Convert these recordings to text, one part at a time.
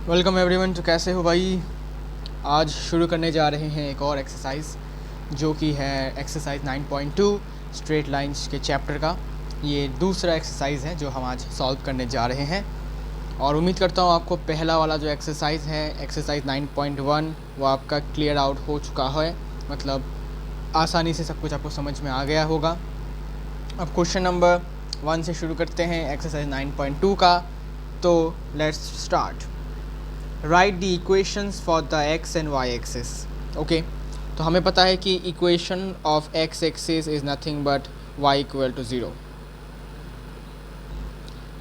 Welcome everyone. तो कैसे हो भाई। आज शुरू करने जा रहे हैं एक और एक्सरसाइज जो कि है एक्सरसाइज 9.2 स्ट्रेट लाइंस के चैप्टर का। ये दूसरा एक्सरसाइज है जो हम आज सॉल्व करने जा रहे हैं और उम्मीद करता हूँ आपको पहला वाला जो एक्सरसाइज है एक्सरसाइज 9.1 वो आपका क्लियर आउट हो चुका है, मतलब आसानी से सब कुछ आपको समझ में आ गया होगा। अब क्वेश्चन नंबर 1 से शुरू करते हैं एक्सरसाइज 9.2 का। तो let's start. Right the equations for the X and Y axis. Okay, तो हमें पता है कि equation of X axis is nothing but Y equal to 0।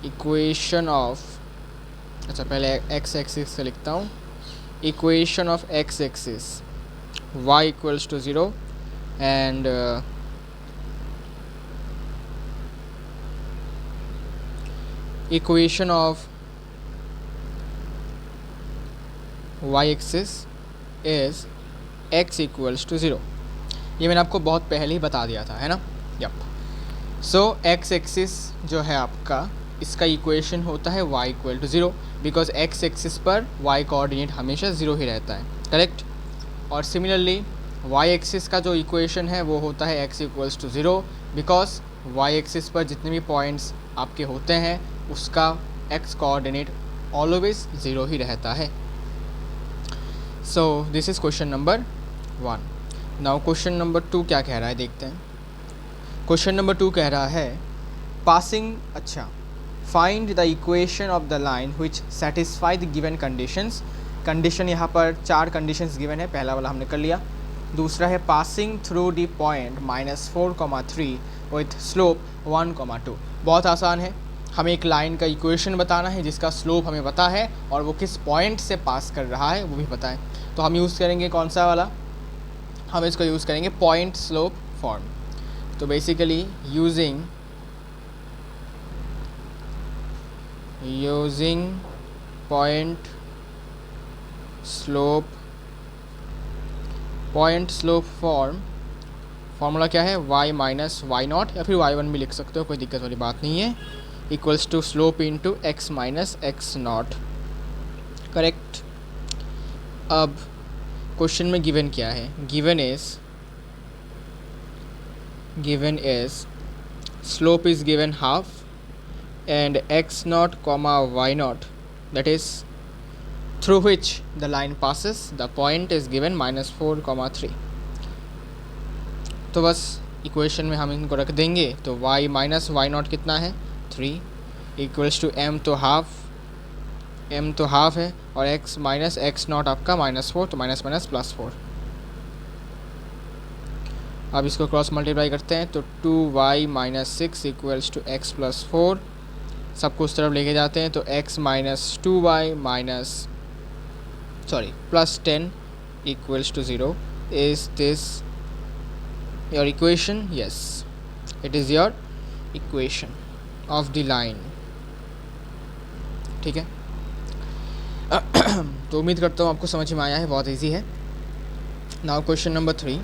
Equation of, अच्छा पहले एक्स एक्सिस से लिखता हूँ। Equation of X axis Y equals to 0 and equation of y axis is x equals to 0। ये मैंने आपको बहुत पहले ही बता दिया था, है ना। यप। सो x एक्सिस जो है आपका, इसका इक्वेशन होता है y equal to 0 because x axis पर y कोऑर्डिनेट हमेशा 0 ही रहता है, करेक्ट। और सिमिलरली y एक्सिस का जो इक्वेशन है वो होता है x equals to 0 because y axis पर जितने भी पॉइंट्स आपके होते हैं उसका x कोऑर्डिनेट ऑलवेज 0 ही रहता है। सो this is question number 1। Now question number 2 क्या कह रहा है देखते हैं। क्वेश्चन नंबर 2 कह रहा है पासिंग, अच्छा, find the equation of the line which satisfy the given conditions. Condition यहाँ पर 4 कंडीशंस गिवन है, पहला वाला हमने कर लिया। दूसरा है passing through the point -4,3 with slope 1,2। बहुत आसान है, हमें एक लाइन का इक्वेशन बताना है जिसका स्लोप हमें पता है और वो किस पॉइंट से पास कर रहा है वो भी पता है। तो हम यूज़ करेंगे कौन सा वाला, हम इसको यूज़ करेंगे पॉइंट स्लोप फॉर्म। तो basically using point slope form. Formula क्या है, y माइनस वाई नॉट या फिर y1 भी लिख सकते हो, कोई दिक्कत वाली बात नहीं है, equals to slope into x minus x not, correct. अब क्वेश्चन में गिवन क्या है, given is slope is given half and x not comma Y not that is through which the line passes the point is given -4,3। तो बस equation में हम इनको रख देंगे। तो y माइनस वाई नॉट कितना है 3 इक्वल्स टू m तो हाफ है और x माइनस एक्स नॉट आपका -4, तो माइनस माइनस +4। अब इसको क्रॉस मल्टीप्लाई करते हैं तो 2y minus 6 equals to x + 4। सबको उस तरफ लेके जाते हैं तो x minus 2y minus +10 equals to 0। Is this your equation? Yes, it is your equation of the line, ठीक है। तो उम्मीद करता हूँ आपको समझ में आया है, बहुत इजी है। नाउ क्वेश्चन नंबर 3,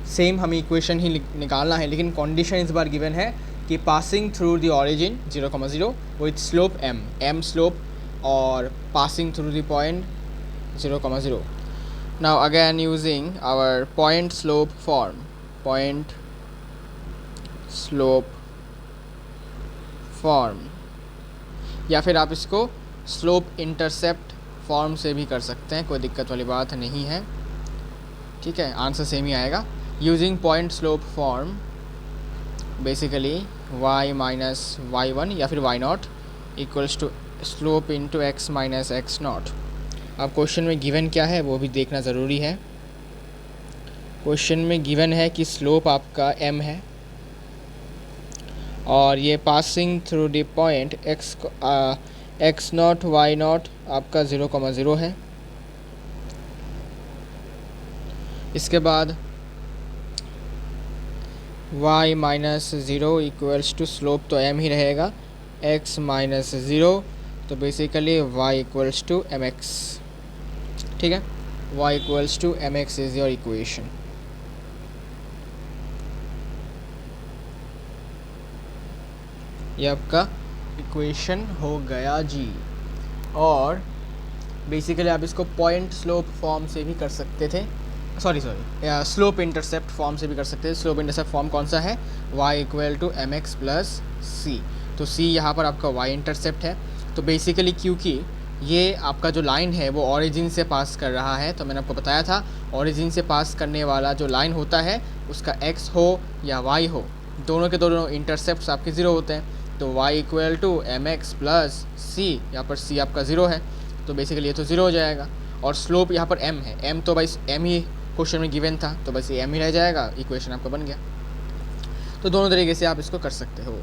सेम हमें इक्वेशन ही निकालना है लेकिन कंडीशन इस बार गिवन है कि passing through the origin 0,0 with slope m slope और passing through the point 0,0। Now again using our point slope form या फिर आप इसको स्लोप इंटरसेप्ट फॉर्म से भी कर सकते हैं, कोई दिक्कत वाली बात नहीं है, ठीक है। आंसर सेम ही आएगा। Using point slope form basically y minus y1 या फिर y not equals to slope into x minus x not. अब क्वेश्चन में गिवन क्या है वो भी देखना ज़रूरी है। क्वेश्चन में गिवन है कि स्लोप आपका m है और ये passing through the point x not y not आपका 0,0 है। इसके बाद y minus 0 equals to slope तो m ही रहेगा x माइनस 0, तो basically y equals to mx, ठीक है। y equals to mx is your equation. ये आपका इक्वेशन हो गया जी। और बेसिकली आप इसको पॉइंट स्लोप फॉर्म से भी कर सकते थे, सॉरी स्लोप इंटरसेप्ट फॉर्म से भी कर सकते थे। स्लोप इंटरसेप्ट फॉर्म कौन सा है, y equal to M X plus C. तो c यहाँ पर आपका y इंटरसेप्ट है। तो बेसिकली क्योंकि ये आपका जो लाइन है वो ओरिजिन से पास कर रहा है, तो मैंने आपको बताया था ओरिजिन से पास करने वाला जो लाइन होता है उसका x हो या y हो, दोनों के दोनों इंटरसेप्ट आपके ज़ीरो होते हैं। तो y equal to M X plus C, यहाँ पर c आपका ज़ीरो है तो बेसिकली ये तो ज़ीरो हो जाएगा। और स्लोप यहाँ पर m है, m तो भाई m ही क्वेश्चन में गिवन था तो बस ये m ही रह जाएगा, इक्वेशन आपका बन गया। तो दोनों तरीके से आप इसको कर सकते हो,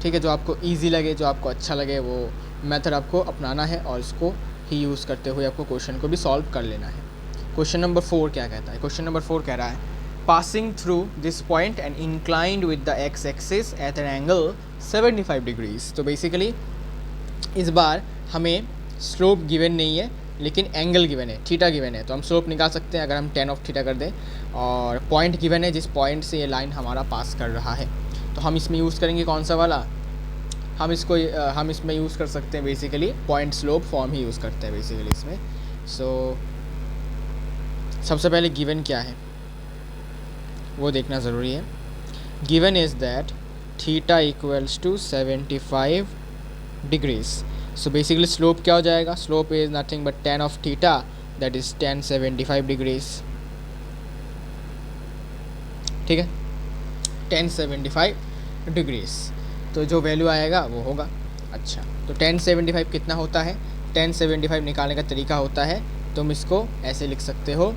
ठीक है। जो आपको ईजी लगे, जो आपको अच्छा लगे वो मेथड आपको अपनाना है और इसको ही यूज़ करते हुए आपको क्वेश्चन को भी सॉल्व कर लेना है। क्वेश्चन नंबर 4 क्या कहता है, क्वेश्चन नंबर 4 कह रहा है passing through this point and inclined with the x axis at an angle 75 degrees. तो बेसिकली इस बार हमें स्लोप गिवन नहीं है लेकिन एंगल गिवन है, थीटा गिवन है। तो हम स्लोप निकाल सकते हैं अगर हम tan ऑफ थीटा कर दें, और पॉइंट गिवन है जिस पॉइंट से ये लाइन हमारा पास कर रहा है। तो हम इसमें यूज़ करेंगे कौन सा वाला, हम इसमें यूज़ कर सकते हैं बेसिकली पॉइंट स्लोप फॉर्म ही यूज़ करते हैं बेसिकली इसमें। सो सबसे पहले गिवन क्या है वो देखना ज़रूरी है। Given is that theta equals to 75 degrees. So basically slope क्या हो जाएगा, slope is nothing but tan of theta that is tan 75 degrees, ठीक है, tan 75 डिग्रीज। तो जो वैल्यू आएगा वो होगा। अच्छा, तो tan 75 कितना होता है, tan 75 निकालने का तरीका होता है तुम इसको ऐसे लिख सकते हो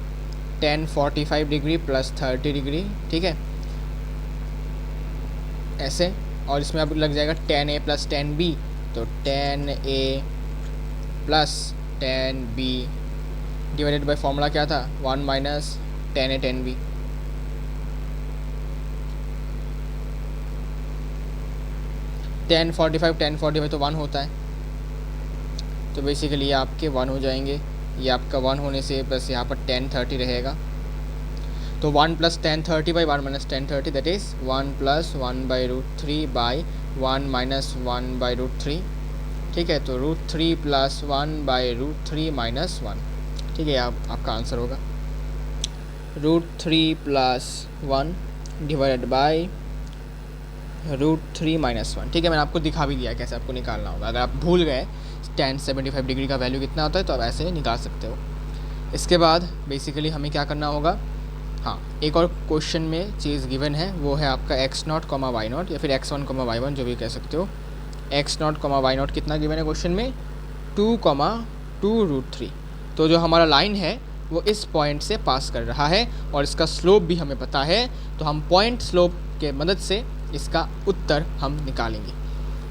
tan 45 डिग्री प्लस 30 डिग्री, ठीक है, ऐसे। और इसमें अब लग जाएगा tan a plus tan b, तो tan a plus tan b divided by formula क्या था 1 minus tan a tan b। tan 45 तो 1 होता है, तो बेसिकली ये आपके 1 हो जाएंगे। ये आपका 1 होने से बस यहाँ पर tan 30 रहेगा, तो 1 plus tan 30 by 1 minus tan 30 that is 1 plus 1 by √3 by 1 minus 1 by √3, ठीक है। तो √3 प्लस 1 बाई √3 माइनस 1, ठीक है, आपका आंसर होगा √3 प्लस 1 डिवाइडेड बाई √3 माइनस 1, ठीक है। मैंने आपको दिखा भी दिया कैसे आपको निकालना होगा। अगर आप भूल गए tan 75 डिग्री का वैल्यू कितना होता है तो आप ऐसे निकाल सकते हो। इसके बाद बेसिकली हमें क्या करना होगा, हाँ एक और क्वेश्चन में चीज़ गिवन है वो है आपका x0, y0 या फिर x1, y1 जो भी कह सकते हो। x0, y0 कितना गिवन है क्वेश्चन में 2,2√3। तो जो हमारा लाइन है वो इस पॉइंट से पास कर रहा है और इसका स्लोप भी हमें पता है, तो हम पॉइंट स्लोप के मदद से इसका उत्तर हम निकालेंगे।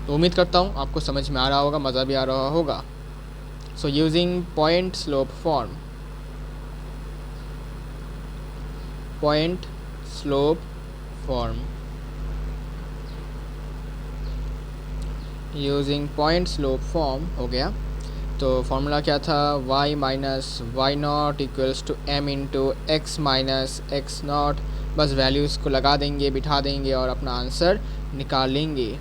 तो उम्मीद करता हूँ आपको समझ में आ रहा होगा, मज़ा भी आ रहा होगा। So using point slope form, point slope form, using point slope form हो गया। तो फॉर्मूला क्या था, y minus Y not equals to m into x minus x not. बस वैल्यूज़ को लगा देंगे, बिठा देंगे और अपना आंसर निकाल लेंगे।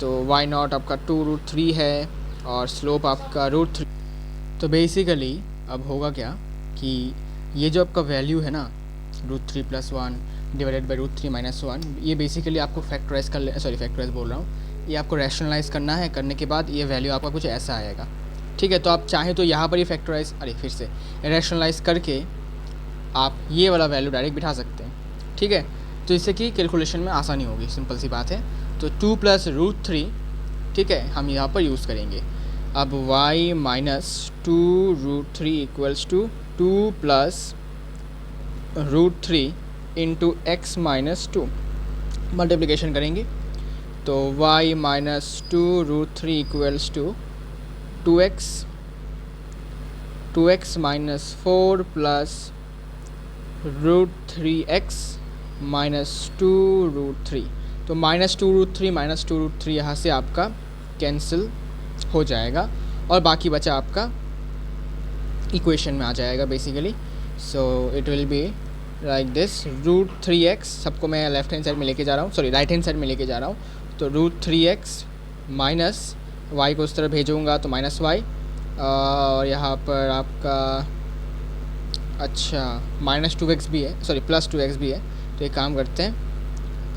तो y नॉट आपका 2√3 है और स्लोप आपका √3। तो बेसिकली अब होगा क्या कि ये जो आपका वैल्यू है ना √3 प्लस 1 डिवाइडेड बाई √3 माइनस 1, ये बेसिकली आपको फैक्टराइज कर ले, सॉरी फैक्टराइज बोल रहा हूँ, ये आपको रैशनलाइज करना है। करने के बाद ये वैल्यू आपका कुछ ऐसा आएगा, ठीक है। तो आप चाहें तो यहाँ पर ही फैक्टराइज फिर से रैशनलाइज करके आप ये वाला वैल्यू डायरेक्ट बिठा सकते हैं, ठीक है। तो इससे कि कैलकुलेशन में आसानी होगी, सिंपल सी बात है। तो 2 प्लस √3, ठीक है, हम यहाँ पर यूज़ करेंगे। अब y minus 2√3 equals to 2 plus √3 into x minus 2 multiplication करेंगे। तो y minus 2√3 equals to 2x minus 4 plus √3x minus 2√3। तो -2√3 यहाँ से आपका कैंसिल हो जाएगा और बाकी बचा आपका इक्वेशन में आ जाएगा basically. So it will be like this, √3x सबको मैं लेफ्ट हैंड साइड में लेके जा रहा हूँ, सॉरी राइट हैंड साइड में लेके जा रहा हूँ। तो √3x माइनस y को उस तरह भेजूँगा तो -y और यहाँ पर आपका अच्छा -2x भी है, सॉरी +2x भी है। तो एक काम करते हैं,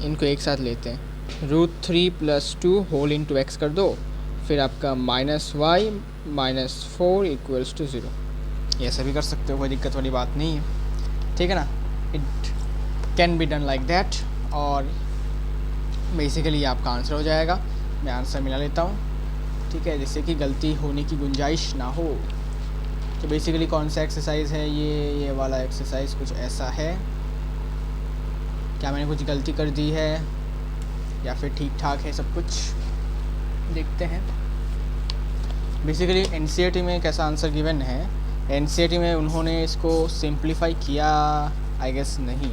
इनको एक साथ लेते हैं, √3 + 2 होल इंटू एक्स कर दो, फिर आपका -y - 4 = 0। ये ऐसा भी कर सकते हो, कोई दिक्कत वाली बात नहीं है, ठीक है ना। It can be done like that. और बेसिकली ये आपका आंसर हो जाएगा। मैं आंसर मिला लेता हूँ, ठीक है, जिससे कि गलती होने की गुंजाइश ना हो। तो बेसिकली कौन सा एक्सरसाइज है ये वाला एक्सरसाइज कुछ ऐसा है। क्या मैंने कुछ गलती कर दी है या फिर ठीक ठाक है सब कुछ, देखते हैं। बेसिकली एनसीईआरटी में कैसा आंसर गिवन है, एनसीईआरटी में उन्होंने इसको सिंप्लीफाई किया आई गेस नहीं,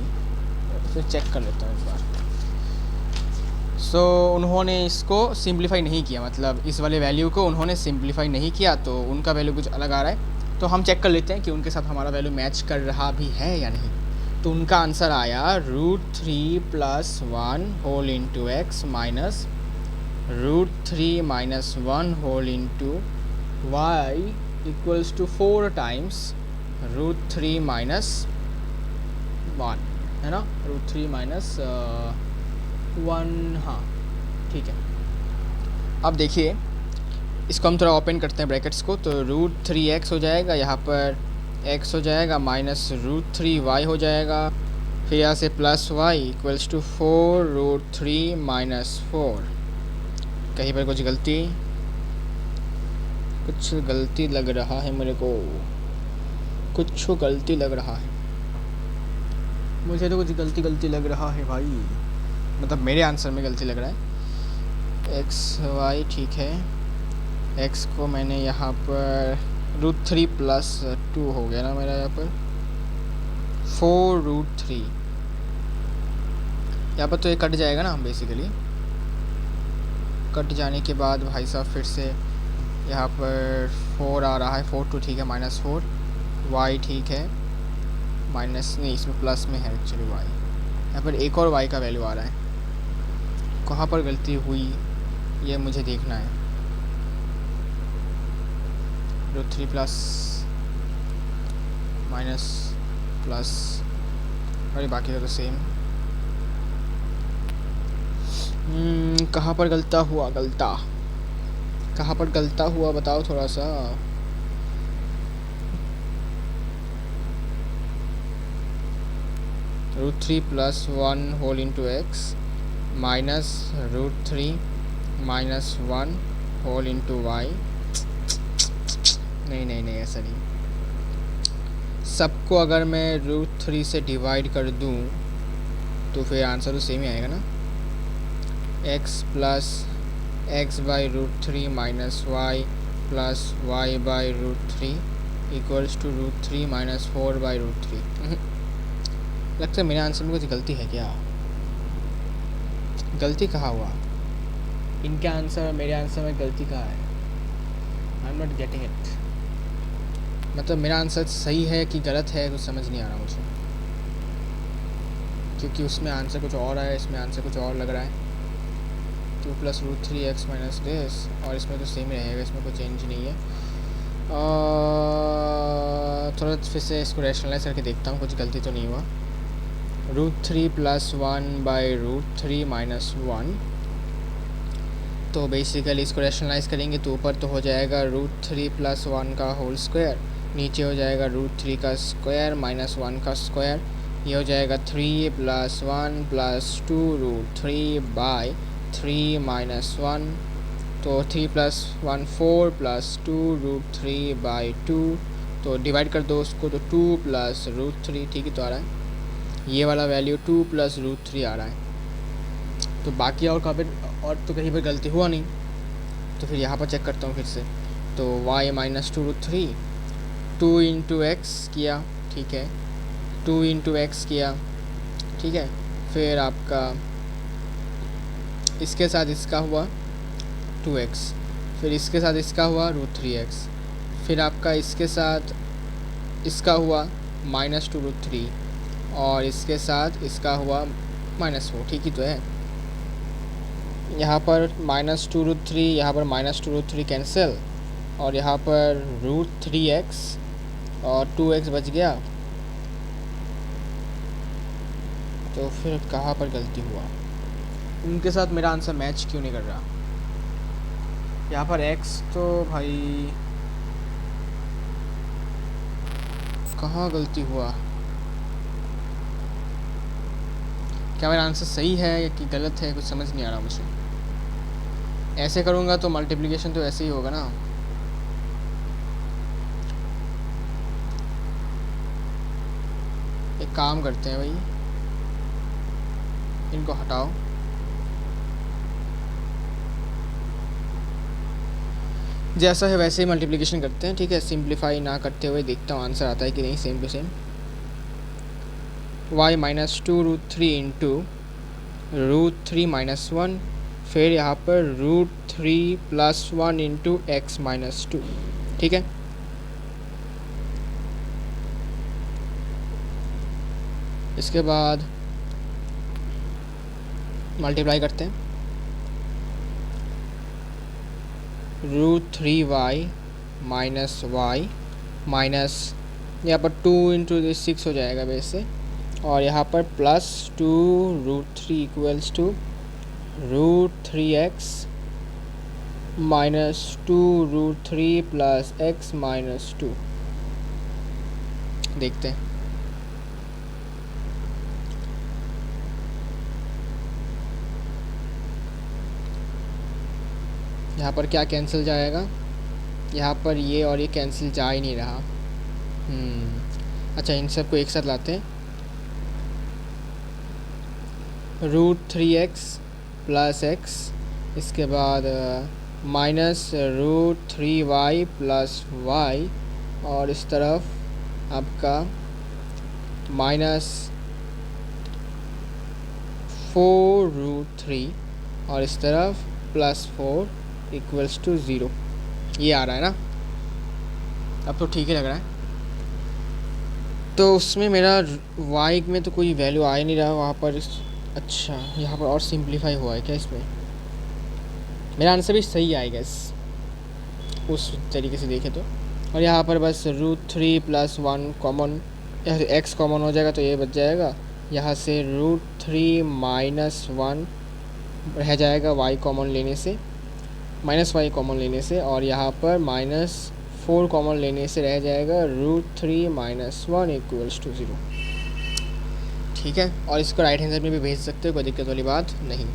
फिर चेक कर लेता हूँ एक बार। उन्होंने इसको सिंप्लीफाई नहीं किया, मतलब इस वाले वैल्यू को उन्होंने सिंप्लीफाई नहीं किया, तो उनका वैल्यू कुछ अलग आ रहा है। तो हम चेक कर लेते हैं कि उनके साथ हमारा वैल्यू मैच कर रहा भी है या नहीं। तो उनका आंसर आया √3 + 1 whole into x minus √3 - 1 whole into Y = 4 times √3 - 1, है ना, √3 - 1, हाँ ठीक है। अब देखिए, इसको हम थोड़ा ओपन करते हैं ब्रैकेट्स को, तो √3x हो जाएगा, यहाँ पर x हो जाएगा, माइनस √3y हो जाएगा, फिर यहाँ से +y = 4 √3 - 4। कहीं पर कुछ गलती लग रहा है मेरे को, कुछ गलती लग रहा है मुझे, तो कुछ गलती लग रहा है भाई, मतलब मेरे आंसर में गलती लग रहा है। xy ठीक है, x को मैंने यहाँ पर √3 + 2 हो गया ना मेरा, यहाँ पर 4 √3, यहाँ पर तो ये कट जाएगा ना, बेसिकली कट जाने के बाद भाई साहब फिर से यहाँ पर 4 आ रहा है, 4 2 ठीक है, -4 y ठीक है, माइनस नहीं, इसमें प्लस में है एक्चुअली y, यहाँ पर एक और y का वैल्यू आ रहा है। कहाँ पर गलती हुई ये मुझे देखना है। √3 प्लस माइनस प्लस, और बाकी तो सेम। कहाँ पर गलता हुआ बताओ थोड़ा सा। √3 + 1 whole into x minus √3 - 1 whole into Y. नहीं ऐसा नहीं। सबको अगर मैं √3 से डिवाइड कर दूं तो फिर आंसर तो सेम ही आएगा ना। x + x by √3 - y + y by √3 = √3 - 4 by √3। लगता है मेरे आंसर में कुछ गलती है क्या? गलती कहाँ हुआ? इनके आंसर और मेरे आंसर में गलती कहाँ है? I am not getting it. मतलब मेरा आंसर सही है कि गलत है, कुछ समझ नहीं आ रहा मुझे, क्योंकि उसमें आंसर कुछ और है, इसमें आंसर कुछ और लग रहा है। 2 + √3x - this, और इसमें तो सेम ही रहेगा, इसमें कोई चेंज नहीं है। थोड़ा फिर से इसको रैशनलाइज करके देखता हूँ, कुछ गलती तो नहीं हुआ। √3 + 1 by √3 - 1, तो बेसिकली इसको रैशनलाइज करेंगे तो ऊपर तो हो जाएगा √3 + 1 का होल स्क्वायर, नीचे हो जाएगा √3 का स्क्वायर - 1 का स्क्वायर, ये हो जाएगा 3 + 1 + 2 √3 by 3 - 1, तो 3 + 1 4 + 2 √3 by 2, तो डिवाइड कर दो उसको, तो 2 + √3 ठीक ही तो आ रहा है। ये वाला वैल्यू 2 + √3 आ रहा है। तो बाकी और कहाँ पर, और तो कहीं पर गलती हुआ नहीं, तो फिर यहाँ पर चेक करता हूँ फिर से। तो y - 2 √3, 2 × x किया, ठीक है, 2 × x किया, ठीक है, फिर आपका इसके साथ इसका हुआ 2x, फिर इसके साथ इसका हुआ √3x, फिर आपका इसके साथ इसका हुआ -2 √3, और इसके साथ इसका हुआ -4, ठीक ही तो है। यहाँ पर -2 √3, यहाँ पर -2 √3 कैंसिल, और यहाँ पर √3x और 2x बच गया। तो फिर कहाँ पर गलती हुआ? उनके साथ मेरा आंसर मैच क्यों नहीं कर रहा? यहाँ पर x तो भाई कहाँ गलती हुआ? क्या मेरा आंसर सही है या कि गलत है? कुछ समझ नहीं आ रहा मुझे। ऐसे करूँगा तो मल्टीप्लिकेशन तो ऐसे ही होगा ना। एक काम करते हैं भाई, इनको हटाओ। जैसा है वैसे ही मल्टीप्लिकेशन करते हैं, ठीक है। सिंप्लीफाई ना करते हुए देखता हूँ आंसर आता है कि नहीं सेम टू सेम। y -2√3 इंटू √3 - 1, फिर यहाँ पर √3 + 1 इंटू x -2, ठीक है। इसके बाद मल्टीप्लाई करते हैं। √3y -y माइनस यहाँ पर 2 इंटू 6 हो जाएगा वैसे, और यहाँ पर +2√3 इक्वल्स टू √3x -2√3 + x -2। देखते हैं। यहाँ पर क्या कैंसिल जाएगा? यहाँ पर ये और ये कैंसिल जा ही नहीं रहा। अच्छा, इन सबको एक साथ लाते हैं। √3x + x, इसके बाद -√3y + y, और इस तरफ आपका -4√3, और इस तरफ +4 इक्वल्स टू 0। ये आ रहा है ना? अब तो ठीक ही लग रहा है। तो उसमें मेरा y में तो कोई वैल्यू आ ही नहीं रहा वहाँ पर। अच्छा, यहाँ पर और सिंप्लीफाई हुआ है क्या इसमें? मेरा आंसर भी सही आएगा उस तरीके से देखें तो। और यहाँ पर बस √3 + 1 कॉमन, यहाँ से x कॉमन हो जाएगा तो ये बच जाएगा। यहाँ से √3 - 1 रह जाएगा y कॉमन लेने से, -y कॉमन लेने से, और यहाँ पर -4 कॉमन लेने से रह जाएगा √3 - 1 इक्वल्स टू 0, ठीक है। और इसको राइट हैंड साइड में भी भेज सकते हो, कोई दिक्कत वाली बात नहीं।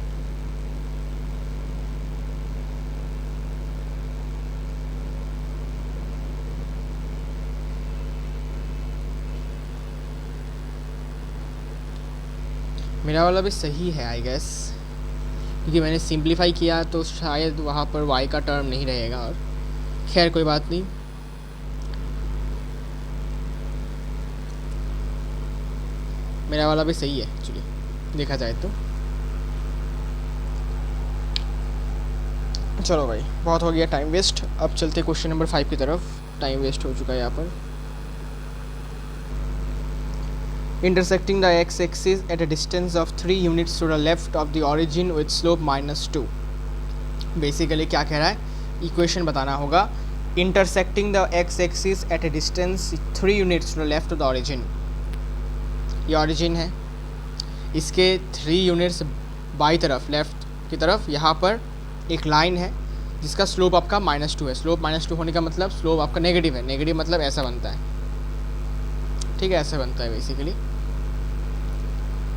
मेरा वाला भी सही है आई गेस, क्योंकि मैंने सिंप्लीफाई किया तो शायद वहाँ पर y का टर्म नहीं रहेगा। और खैर कोई बात नहीं। मेरा वाला भी सही है एक्चुअली देखा जाए तो। चलो भाई, बहुत हो गया टाइम वेस्ट। अब चलते क्वेश्चन नंबर 5 की तरफ। टाइम वेस्ट हो चुका है यहाँ पर। Intersecting the x-axis at a distance of 3 units to the left of the origin with slope -2। Basically क्या कह रहा है? इक्वेशन बताना होगा। Intersecting the x-axis at a distance 3 units to the left of the origin। ये origin है, इसके 3 units by तरफ, लेफ्ट की तरफ यहाँ पर एक लाइन है जिसका स्लोप आपका -2 है। स्लोप -2 होने का मतलब स्लोप आपका नेगेटिव है। नेगेटिव मतलब ऐसा बनता है, ठीक है, ऐसे बनता है बेसिकली।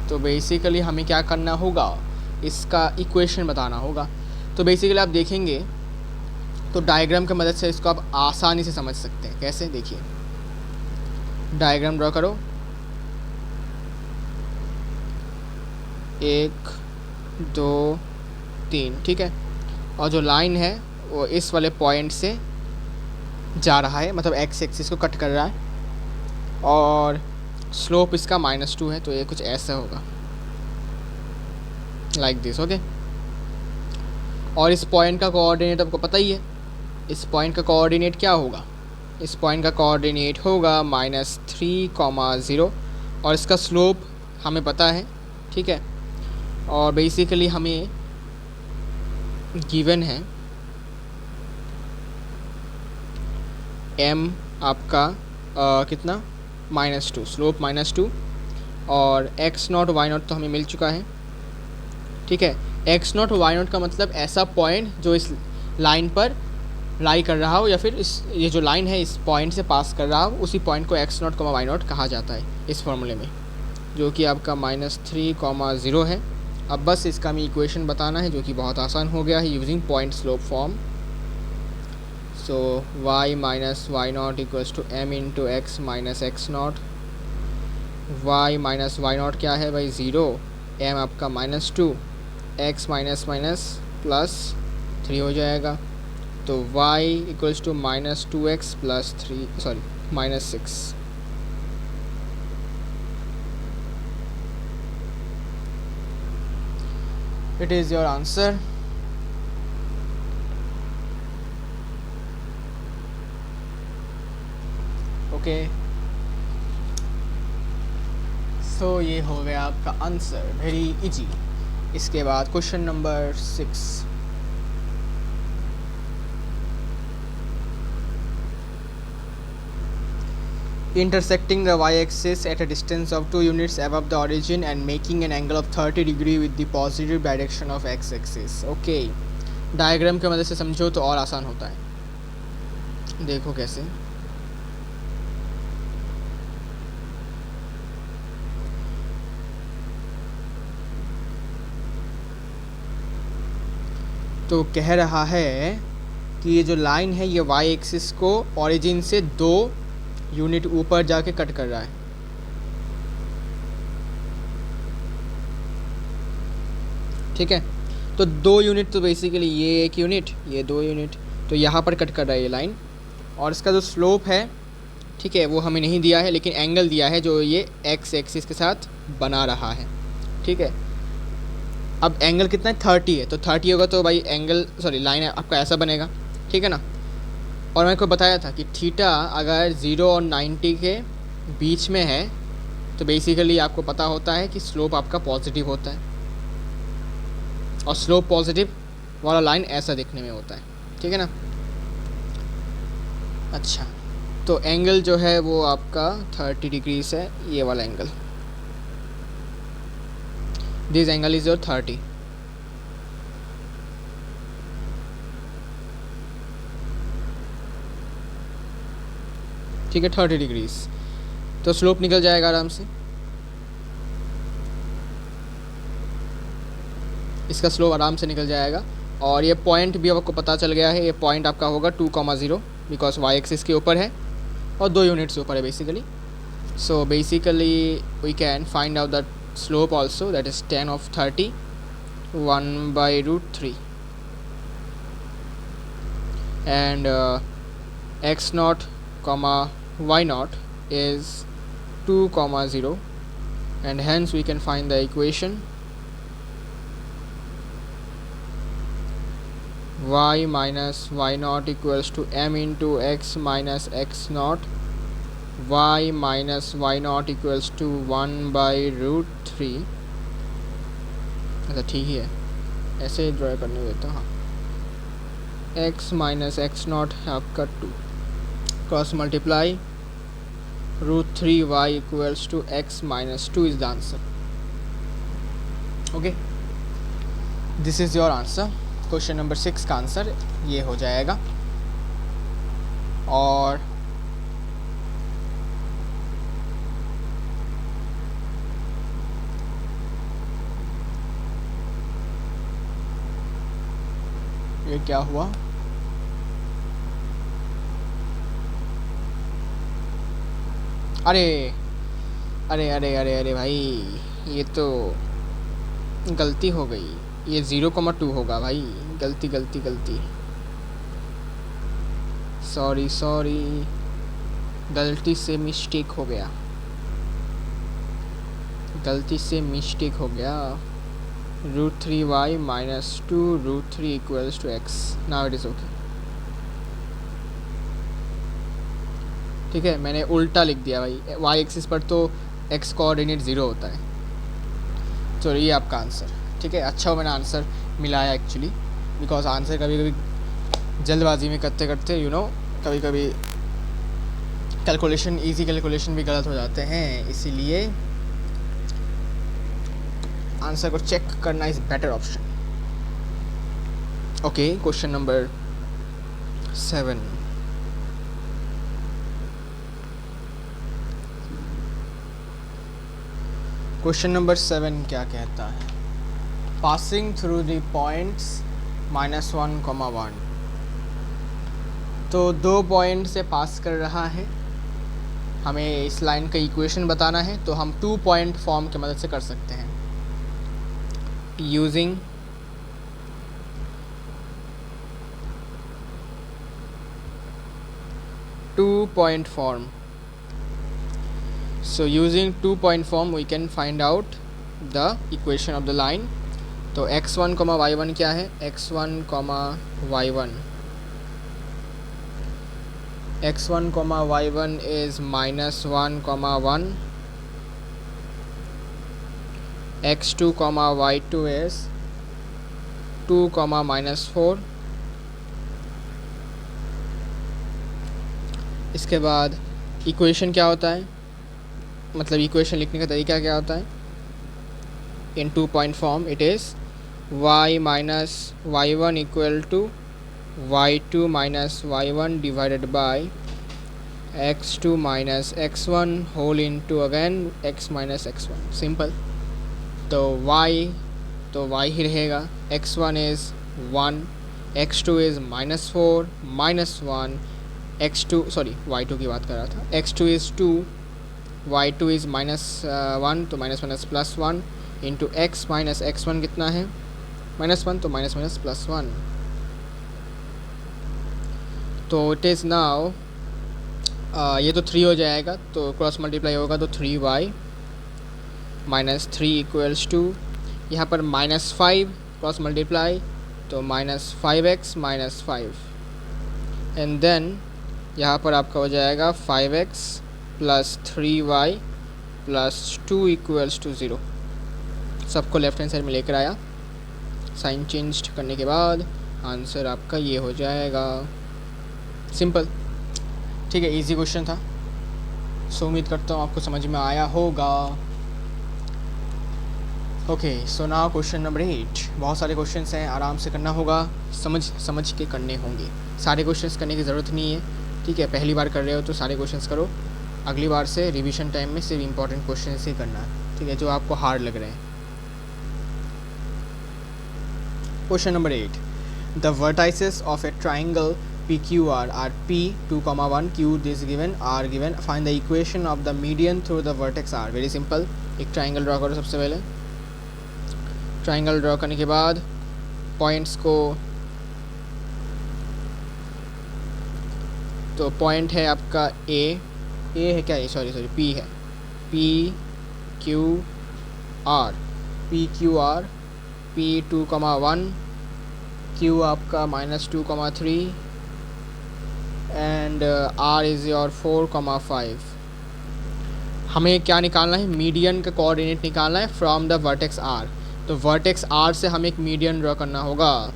तो बेसिकली हमें क्या करना होगा? इसका इक्वेशन बताना होगा। तो बेसिकली आप देखेंगे तो डायग्राम की मदद से इसको आप आसानी से समझ सकते हैं। कैसे? देखिए, डायग्राम ड्रॉ करो। 1 2 3, ठीक है। और जो लाइन है वो इस वाले पॉइंट से जा रहा है, मतलब एक्स एक्सिस को कट कर रहा है, और स्लोप इसका -2 है। तो ये कुछ ऐसा होगा, लाइक दिस, ओके। और इस पॉइंट का कोऑर्डिनेट आपको पता ही है। इस पॉइंट का कोऑर्डिनेट क्या होगा? इस पॉइंट का कोऑर्डिनेट होगा -3, 0, और इसका स्लोप हमें पता है, ठीक है। और बेसिकली हमें गिवन है m आपका कितना -2, स्लोप -2, और x0 y0 तो हमें मिल चुका है, ठीक है। x0 y0 का मतलब ऐसा पॉइंट जो इस लाइन पर लाई कर रहा हो, या फिर ये जो लाइन है इस पॉइंट से पास कर रहा हो, उसी पॉइंट को x0, y0 कहा जाता है इस फॉर्मूले में, जो कि आपका -3, 0 है। अब बस इसका हमें इक्वेशन बताना है, जो कि बहुत आसान हो गया है using point slope form. So y minus y0 equals to m into x minus x0। y minus y0 क्या है भाई, 0, m आपका -2, x माइनस माइनस +3 हो जाएगा, तो y equals to -2x plus 3, sorry -6। It is your answer. Okay, so ये हो गया आपका आंसर, वेरी इजी। इसके बाद question number 6। Intersecting the y-axis at a distance of 2 units above the origin and making an angle of 30 degree with the positive direction of x-axis। Okay, diagram की मदद से समझो तो और आसान होता है। देखो कैसे, तो कह रहा है कि ये जो लाइन है ये y एक्सिस को ओरिजिन से 2 यूनिट ऊपर जाके कट कर रहा है, ठीक है। तो 2 यूनिट, तो बेसिकली ये 1 यूनिट, ये 2 यूनिट, तो यहाँ पर कट कर रहा है ये लाइन। और इसका जो स्लोप है, ठीक है, वो हमें नहीं दिया है, लेकिन एंगल दिया है जो ये x एक्सिस के साथ बना रहा है, ठीक है। अब एंगल कितना है, 30 है, तो 30 होगा तो भाई एंगल, सॉरी लाइन आपका ऐसा बनेगा, ठीक है ना। और मैंने को बताया था कि थीटा अगर 0 और 90 के बीच में है तो बेसिकली आपको पता होता है कि स्लोप आपका पॉजिटिव होता है, और स्लोप पॉजिटिव वाला लाइन ऐसा दिखने में होता है, ठीक है ना। अच्छा, तो एंगल जो है वो आपका 30 डिग्रीज है, ये वाला angle, this angle is your 30। ठीक है, 30 डिग्रीज, तो स्लोप निकल जाएगा आराम से। इसका स्लोप आराम से निकल जाएगा, और ये पॉइंट भी आपको पता चल गया है, ये पॉइंट आपका होगा 2,0, बिकॉज y एक्सिस के ऊपर है और 2 यूनिट्स ऊपर है basically. So basically we can find out that slope also, that is 10 of 30, 1/√3, and x0, y0 is 2,0, and hence we can find the equation y minus y0 equals to m into x minus x0, y minus y0 equals to 1/√3। अच्छा ठीक है, ऐसे ही draw करने देता हूँ। हाँ, x minus x0 है आपका 2, cross multiply √3y equals to x minus 2 is the answer। okay, this is your answer। Question number 6 का आंसर ये हो जाएगा। और ये क्या हुआ, अरे अरे अरे अरे अरे भाई, ये तो गलती हो गई, ये 0,2 होगा भाई, गलती गलती गलती, सॉरी सॉरी, गलती से मिस्टेक हो गया, गलती से मिस्टेक हो गया। √3y minus 2 √3 equals to x। now it is okay। ठीक है, मैंने उल्टा लिख दिया भाई, y एक्सिस पर तो x कोऑर्डिनेट 0 होता है। तो ये आपका आंसर, ठीक है। अच्छा, मैंने आंसर मिलाया एक्चुअली, बिकॉज आंसर कभी कभी जल्दबाजी में करते करते कभी कभी कैलकुलेशन, इजी कैलकुलेशन भी गलत हो जाते हैं, इसीलिए आंसर को चेक करना is better option. Okay, question number 7। Question number 7 क्या कहता है? Passing through the points -1, 1। तो 2 पॉइंट से पास कर रहा है, हमें इस लाइन का इक्वेशन बताना है, तो हम 2 पॉइंट फॉर्म की मदद से कर सकते हैं। Using two-point form. So using 2-point form we can find out the equation of the line. तो x1, y1 क्या है? x1, y1 x1, y1 is -1, 1. x2, y2 is 2, -4. इसके बाद इक्वेशन क्या होता है, मतलब इक्वेशन लिखने का तरीका क्या होता है? In 2-point form it is y minus y1 equal to y2 minus y1 divided by x2 minus x1 whole into again x minus x1। Simple. तो y ही रहेगा, x1 is 1, x2 is -4 -1, x2 sorry y2 की बात कर रहा था, x2 is 2, y2 is -1, तो -1 into x minus x1 कितना है? -1, तो -1 तो इट इज़ नाउ ये तो 3 हो जाएगा, तो क्रॉस मल्टीप्लाई होगा तो 3y -3 इक्वल्स टू, यहाँ पर -5 क्रॉस मल्टीप्लाई तो -5x -5, एंड देन यहाँ पर आपका हो जाएगा 5x plus 3y plus 2 equals to 0। सबको लेफ्ट हैंड साइड में लेकर आया, साइन चेंज करने के बाद आंसर आपका ये हो जाएगा। सिंपल, ठीक है, इजी क्वेश्चन था। सो उम्मीद करता हूँ आपको समझ में आया होगा। Okay, so now question number 8। बहुत सारे क्वेश्चंस हैं, आराम से करना होगा, समझ के करने होंगे। सारे क्वेश्चंस करने की ज़रूरत नहीं है, ठीक है? पहली बार कर रहे हो तो सारे क्वेश्चंस करो, अगली बार से रिवीजन टाइम में सिर्फ इंपॉर्टेंट क्वेश्चंस ही करना है, ठीक है, जो आपको हार्ड लग रहे हैं। Question number 8। The vertices of A triangle PQR are P 2, 1 Q this given are given, find the equation of the median through the vertex R। Very simple, एक ट्राइंगल ड्रॉ करो। सबसे पहले ट्राइंगल ड्रॉ करने के बाद points को, तो point है आपका ए है क्या? सॉरी P है, PQR P 2, 1 Q आपका -2, 3 एंड R इज़ योर 4, 5। हमें क्या निकालना है? मीडियन का कोऑर्डिनेट निकालना है फ्रॉम द वर्टेक्स R। तो वर्टेक्स R से हमें एक मीडियन ड्रॉ करना होगा।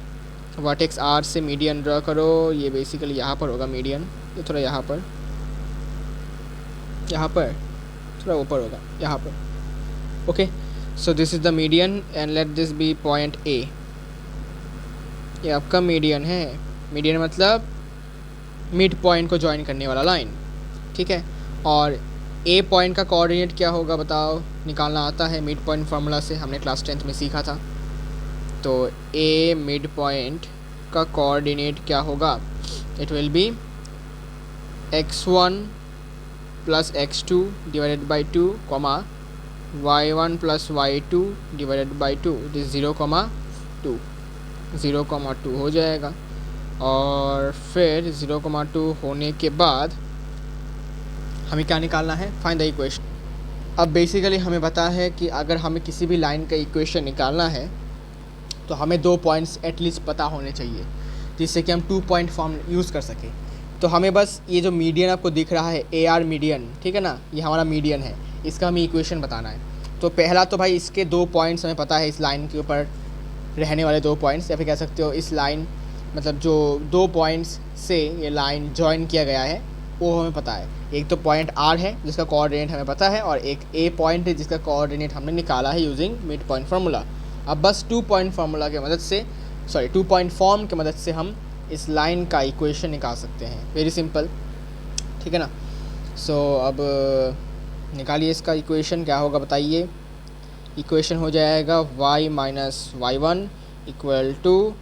वर्टेक्स R से मीडियन ड्रॉ करो, ये बेसिकली यहाँ पर होगा मीडियन, ये थोड़ा यहाँ पर थोड़ा ऊपर होगा, यहाँ पर। Okay, so this is the median and let this be point A। ये आपका मीडियन है, मीडियन मतलब मिड पॉइंट को ज्वाइन करने वाला लाइन, ठीक है? और ए पॉइंट का कोऑर्डिनेट क्या होगा बताओ? निकालना आता है मिड पॉइंट फार्मूला से, हमने क्लास 10th में सीखा था। तो ए मिड पॉइंट का कोऑर्डिनेट क्या होगा? It will B x1 plus x2 divided by 2, y1 plus y2 divided by 2, this 0,2 0,2 हो जाएगा। और फिर 0,2 होने के बाद हमें क्या निकालना है? Find the equation. अब बेसिकली हमें पता है कि अगर हमें किसी भी लाइन का इक्वेशन निकालना है तो हमें 2 पॉइंट्स एटलीस्ट पता होने चाहिए, जिससे कि हम 2 पॉइंट फॉर्म यूज़ कर सकें। तो हमें बस ये जो मीडियन आपको दिख रहा है AR मीडियन, ठीक है ना, ये हमारा मीडियन है, इसका हमें इक्वेशन बताना है। तो पहला तो भाई इसके 2 पॉइंट्स हमें पता है, इस लाइन के ऊपर रहने वाले 2 पॉइंट्स, या फिर कह सकते हो इस लाइन मतलब जो 2 पॉइंट्स से ये लाइन जॉइन किया गया है, वो हमें पता है, एक तो पॉइंट आर है जिसका कोऑर्डिनेट हमें पता है, और एक ए पॉइंट है जिसका कोऑर्डिनेट हमने निकाला है यूजिंग मिड पॉइंट फार्मूला। अब बस 2 पॉइंट फार्मूला की मदद से, 2 पॉइंट फॉर्म की मदद से हम इस लाइन का इक्वेशन निकाल सकते हैं। वेरी सिंपल, ठीक है ना। सो अब निकालिए इसका इक्वेशन, क्या होगा बताइए। इक्वेशन हो जाएगा y minus Y one equal to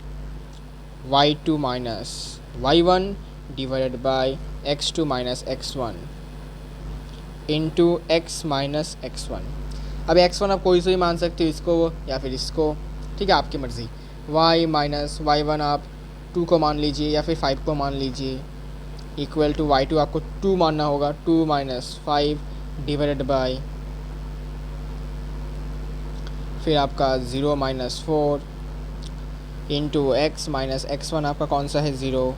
y2 minus y1 divided by x2 minus x1 into x minus x1। अब x1 आप कोई से भी मान सकते हो, इसको या फिर इसको, ठीक है, आपकी मर्ज़ी। y माइनस y1 आप 2 को मान लीजिए या फिर 5 को मान लीजिए, इक्वल टू y2 आपको 2 मानना होगा, 2 माइनस 5 डिवाइडेड बाई फिर आपका 0 minus 4 into x minus x1 आपका कौन सा है, 4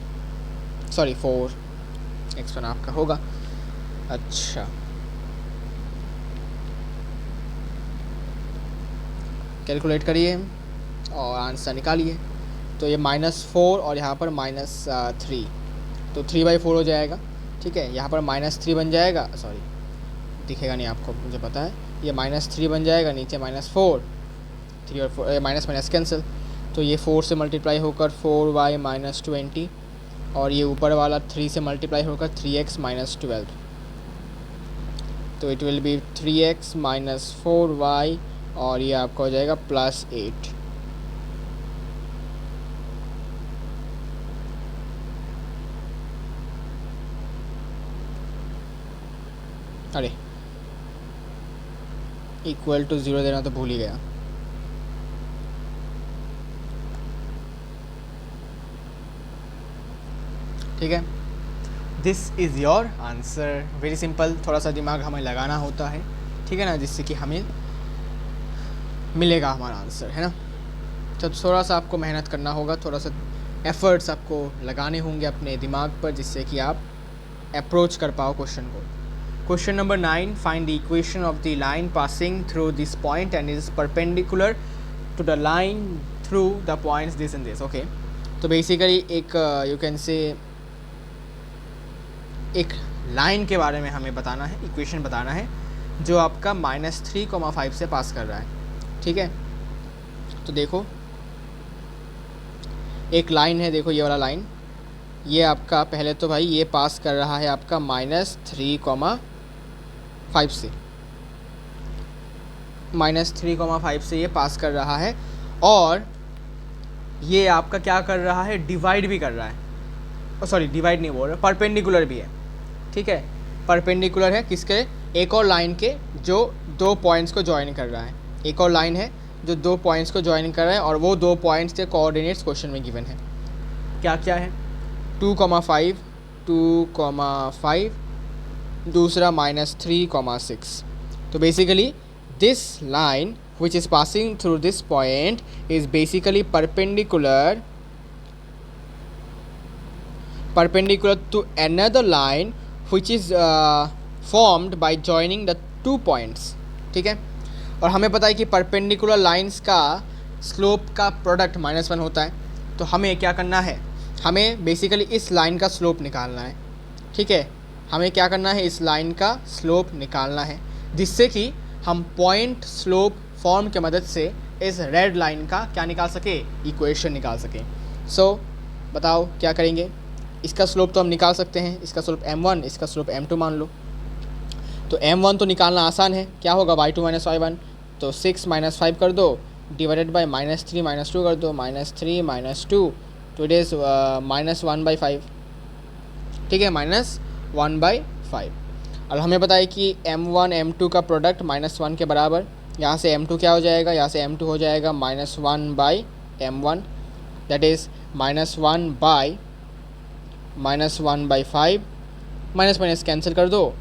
x1 आपका होगा। अच्छा, कैलकुलेट करिए और आंसर निकालिए। तो ये -4 और यहाँ पर -3, तो 3/4 हो जाएगा, ठीक है। यहाँ पर -3 बन जाएगा, सॉरी दिखेगा नहीं आपको, मुझे पता है, ये -3 बन जाएगा, नीचे -4, 3 और 4 माइनस माइनस कैंसिल, तो ये 4 से मल्टीप्लाई होकर 4y माइनस 20, और ये ऊपर वाला 3 से मल्टीप्लाई होकर 3x माइनस 12, तो it will B 3x minus 4y, और ये आपका हो जाएगा +8। अरे इक्वल टू 0 देना तो भूल ही गया। ठीक है, this is your answer. Very simple, थोड़ा सा दिमाग हमें लगाना होता है, ठीक है ना, जिससे कि हमें मिलेगा हमारा आंसर, है ना। तो थोड़ा सा आपको मेहनत करना होगा, थोड़ा सा एफर्ट्स आपको लगाने होंगे अपने दिमाग पर, जिससे कि आप अप्रोच कर पाओ क्वेश्चन को। Question number 9, find the equation of the line passing through this point and is perpendicular to the line through the points this and this. Okay, तो बेसिकली एक यू कैन से एक line के बारे में हमें बताना है, इक्वेशन बताना है, जो आपका -3,5 से पास कर रहा है, ठीक है। तो देखो एक लाइन है, देखो ये वाला लाइन, ये आपका पहले तो भाई ये पास कर रहा है आपका -3,5 से, -3,5 से ये पास कर रहा है, और ये आपका क्या कर रहा है, डिवाइड भी कर रहा है, सॉरी डिवाइड नहीं बोल रहा, परपेंडिकुलर भी है, ठीक है। परपेंडिकुलर है किसके, एक और लाइन के जो 2 पॉइंट्स को ज्वाइन कर रहा है, एक और लाइन है जो 2 पॉइंट्स को ज्वाइन कर रहा है, और वो 2 पॉइंट्स के कोऑर्डिनेट्स क्वेश्चन में गिवन है। क्या क्या है, 2,5, 2,5, दूसरा -3,6। तो basically this line which is passing through this point is basically perpendicular to another line which is formed by joining the 2 points, ठीक है। और हमें पता है कि परपेंडिकुलर लाइंस का स्लोप का प्रोडक्ट -1 होता है, तो हमें क्या करना है, हमें बेसिकली इस लाइन का स्लोप निकालना है, ठीक है। हमें क्या करना है, इस लाइन का स्लोप निकालना है, जिससे कि हम पॉइंट स्लोप फॉर्म के मदद से इस रेड लाइन का क्या निकाल सके, इक्वेशन निकाल सके। सो बताओ क्या करेंगे, इसका स्लोप तो हम निकाल सकते हैं, इसका स्लोप m1, इसका स्लोप m2 मान लो। तो m1 तो निकालना आसान है, क्या होगा, y2 माइनस y1, तो 6 माइनस 5 कर दो, डिवाइडेड बाई -3 माइनस 2 कर दो, -3 माइनस 2, तो इट इज़ -1/5, ठीक है, -1/5। और हमें पता है कि m1 m2 का प्रोडक्ट -1 के बराबर, यहाँ से m2 क्या हो जाएगा, यहाँ से m2 हो जाएगा -1/m1, that is -1/5, minus minus cancel कर दो,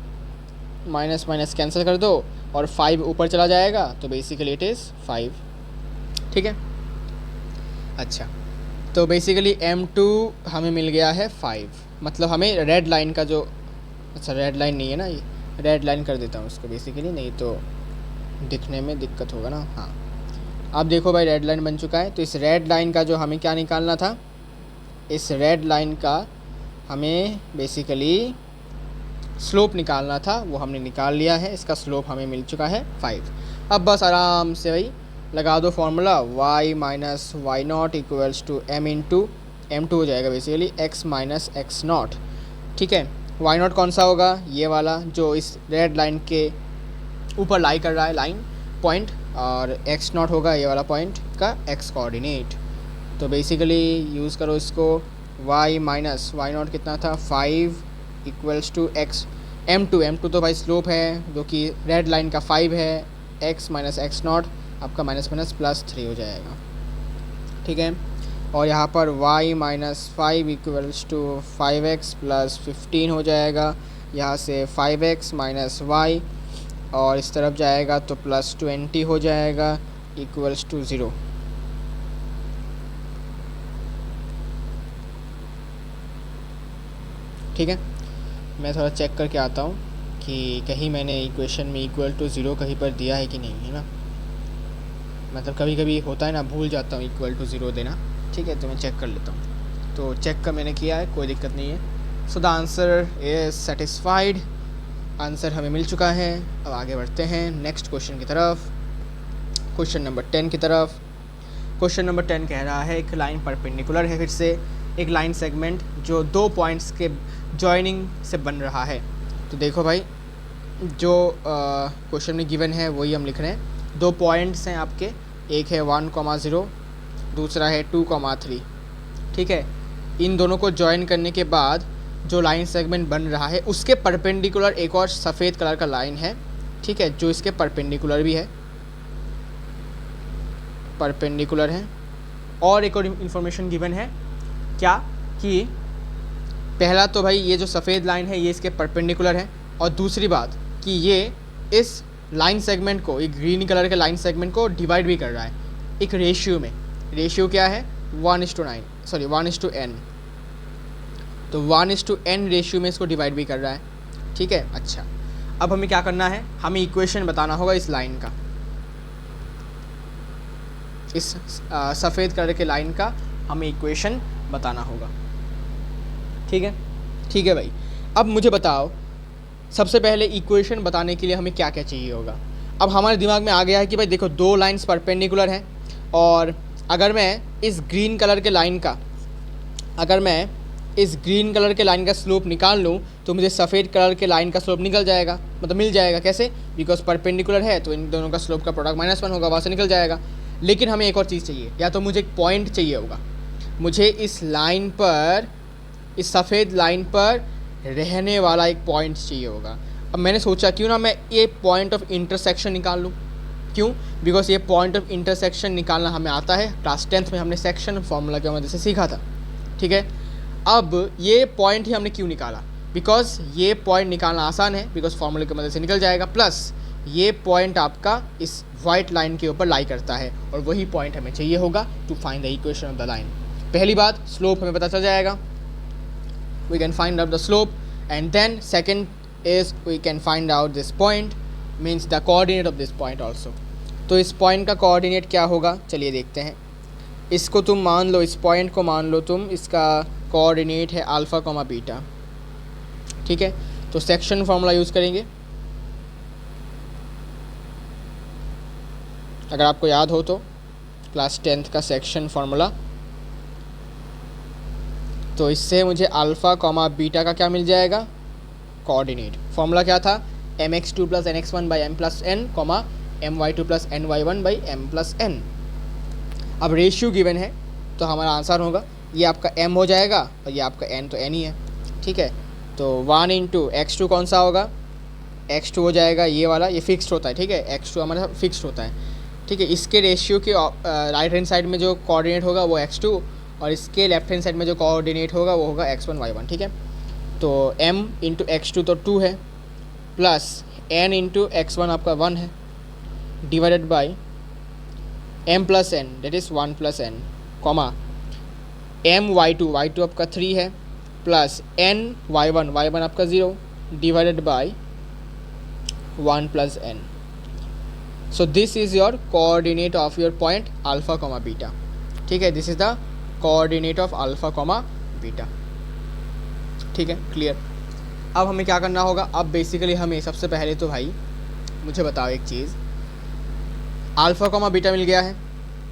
माइनस माइनस कैंसिल कर दो, और 5 ऊपर चला जाएगा, तो बेसिकली इट इज़ 5, ठीक है। अच्छा, तो बेसिकली m2 हमें मिल गया है 5, मतलब हमें रेड लाइन का जो, अच्छा रेड लाइन नहीं है ना, ये रेड लाइन कर देता हूँ उसको बेसिकली, नहीं तो दिखने में दिक्कत होगा ना। हाँ, अब देखो भाई रेड लाइन बन चुका है, तो इस रेड लाइन का जो हमें क्या निकालना था, इस रेड लाइन का हमें बेसिकली स्लोप निकालना था वो हमने निकाल लिया है, इसका स्लोप हमें मिल चुका है 5। अब बस आराम से भाई लगा दो formula, y minus Y not equals to m into M2 हो जाएगा basically x minus x not. ठीक है, y नॉट कौन सा होगा, ये वाला जो इस रेड लाइन के ऊपर लाई कर रहा है लाइन पॉइंट, और x नॉट होगा ये वाला पॉइंट का x कोऑर्डिनेट। तो बेसिकली यूज़ करो इसको, y माइनस वाई नॉट कितना था 5 इक्वल्स टू x m2 तो भाई स्लोप है जो कि रेड लाइन का 5 है, x माइनस एक्स नॉट आपका माइनस माइनस प्लस 3 हो जाएगा। ठीक है, और यहाँ पर y minus 5 equals to 5x plus 15 हो जाएगा, यहाँ से 5x माइनस वाई और इस तरफ जाएगा तो प्लस 20 हो जाएगा इक्वल्स टू 0। ठीक है, मैं थोड़ा चेक करके आता हूँ कि कहीं मैंने इक्वेशन में इक्वल टू 0 कहीं पर दिया है कि नहीं, है ना। मतलब कभी कभी होता है ना, भूल जाता हूँ इक्वल टू 0 देना। ठीक है, तो मैं चेक कर लेता हूँ। तो चेक का मैंने किया है, कोई दिक्कत नहीं है। So the answer is satisfied, answer हमें मिल चुका है। अब आगे बढ़ते हैं नेक्स्ट क्वेश्चन की तरफ, क्वेश्चन नंबर 10 की तरफ। क्वेश्चन नंबर 10 कह रहा है एक लाइन परपेंडिकुलर है, फिर से एक लाइन सेगमेंट जो 2 पॉइंट्स के जॉइनिंग से बन रहा है। तो देखो भाई, जो क्वेश्चन में गिवन है वही हम लिख रहे हैं। 2 पॉइंट्स हैं आपके, एक है 1,0, दूसरा है 2,3। ठीक है, इन दोनों को जॉइन करने के बाद जो लाइन सेगमेंट बन रहा है उसके परपेंडिकुलर एक और सफ़ेद कलर का लाइन है। ठीक है, जो इसके परपेंडिकुलर भी है, परपेंडिकुलर है। और एक और इन्फॉर्मेशन गिवन है क्या, कि पहला तो भाई ये जो सफ़ेद लाइन है ये इसके परपेंडिकुलर है, और दूसरी बात कि ये इस लाइन सेगमेंट को, एक ग्रीन कलर के लाइन सेगमेंट को डिवाइड भी कर रहा है एक रेशियो में। रेशियो क्या है, 1:n। तो 1:n रेशियो में इसको डिवाइड भी कर रहा है। ठीक है, अच्छा अब हमें क्या करना है, हमें इक्वेशन बताना होगा इस लाइन का, इस सफ़ेद कलर के लाइन का हमें इक्वेशन बताना होगा। ठीक है, ठीक है भाई। अब मुझे बताओ, सबसे पहले इक्वेशन बताने के लिए हमें क्या क्या चाहिए होगा। अब हमारे दिमाग में आ गया है कि भाई देखो 2 लाइंस परपेंडिकुलर हैं, और अगर मैं इस ग्रीन कलर के लाइन का स्लोप निकाल लूँ तो मुझे सफ़ेद कलर के लाइन का स्लोप निकल जाएगा, मतलब मिल जाएगा। कैसे, बिकॉज परपेंडिकुलर है तो इन दोनों का स्लोप का प्रोडक्ट -1 होगा, वहाँ से निकल जाएगा। लेकिन हमें एक और चीज़ चाहिए, या तो मुझे एक पॉइंट चाहिए होगा, मुझे इस लाइन पर, इस सफ़ेद लाइन पर रहने वाला एक पॉइंट चाहिए होगा। अब मैंने सोचा क्यों ना मैं ये पॉइंट ऑफ इंटरसेक्शन निकाल लूँ। क्यों, बिकॉज ये पॉइंट ऑफ इंटरसेक्शन निकालना हमें आता है, क्लास 10th में हमने सेक्शन फॉर्मूला की मदद से सीखा था। ठीक है, अब ये पॉइंट ही हमने क्यों निकाला, बिकॉज ये पॉइंट निकालना आसान है, बिकॉज फार्मूले की मदद से निकल जाएगा। प्लस ये पॉइंट आपका इस वाइट लाइन के ऊपर लाई करता है, और वही पॉइंट हमें चाहिए होगा to find the equation of the line. पहली बात, स्लोप हमें पता चल जाएगा, we can find out the slope, and then second is we can find out this point, means the coordinate of this point also। तो इस point का coordinate क्या होगा, चलिए देखते हैं। इसको तुम मान लो, इस पॉइंट को मान लो तुम, इसका कोऑर्डिनेट है अल्फ़ा कॉमा बीटा। ठीक है, तो सेक्शन फार्मूला यूज़ करेंगे। अगर आपको याद हो तो क्लास 10th का सेक्शन फार्मूला, तो इससे मुझे अल्फ़ा कॉमा बीटा का क्या मिल जाएगा, कोऑर्डिनेट। फार्मूला क्या था, mx2 + nx1 / m + n, my2 + ny1 / m + n। अब रेशियो गिवन है तो हमारा आंसर होगा, ये आपका m हो जाएगा और ये आपका n, तो n ही है। ठीक है, तो 1 × x2 कौन सा होगा, x2 हो जाएगा ये वाला, ये फिक्स्ड होता है। ठीक है, x2 हमारा फिक्स्ड होता है। ठीक है, इसके रेशियो के राइट हैंड साइड में जो कोऑर्डिनेट होगा वो x2, और इसके लेफ्ट हैंड साइड में जो कोऑर्डिनेट होगा वो होगा x1 y1। ठीक है, तो m × x2 तो 2 है, प्लस n × x1 आपका 1 है, divided by m + n, that is 1 + n, comma m y2 आपका 3 है, प्लस n y1 आपका 0, divided by 1 + n। So this is your coordinate of your point alpha comma beta. ठीक है, this is the coordinate of alpha comma beta. ठीक है, clear. अब हमें क्या करना होगा, अब बेसिकली हमें सबसे पहले तो भाई मुझे बताओ एक चीज़, अल्फ़ा कॉमा बीटा मिल गया है,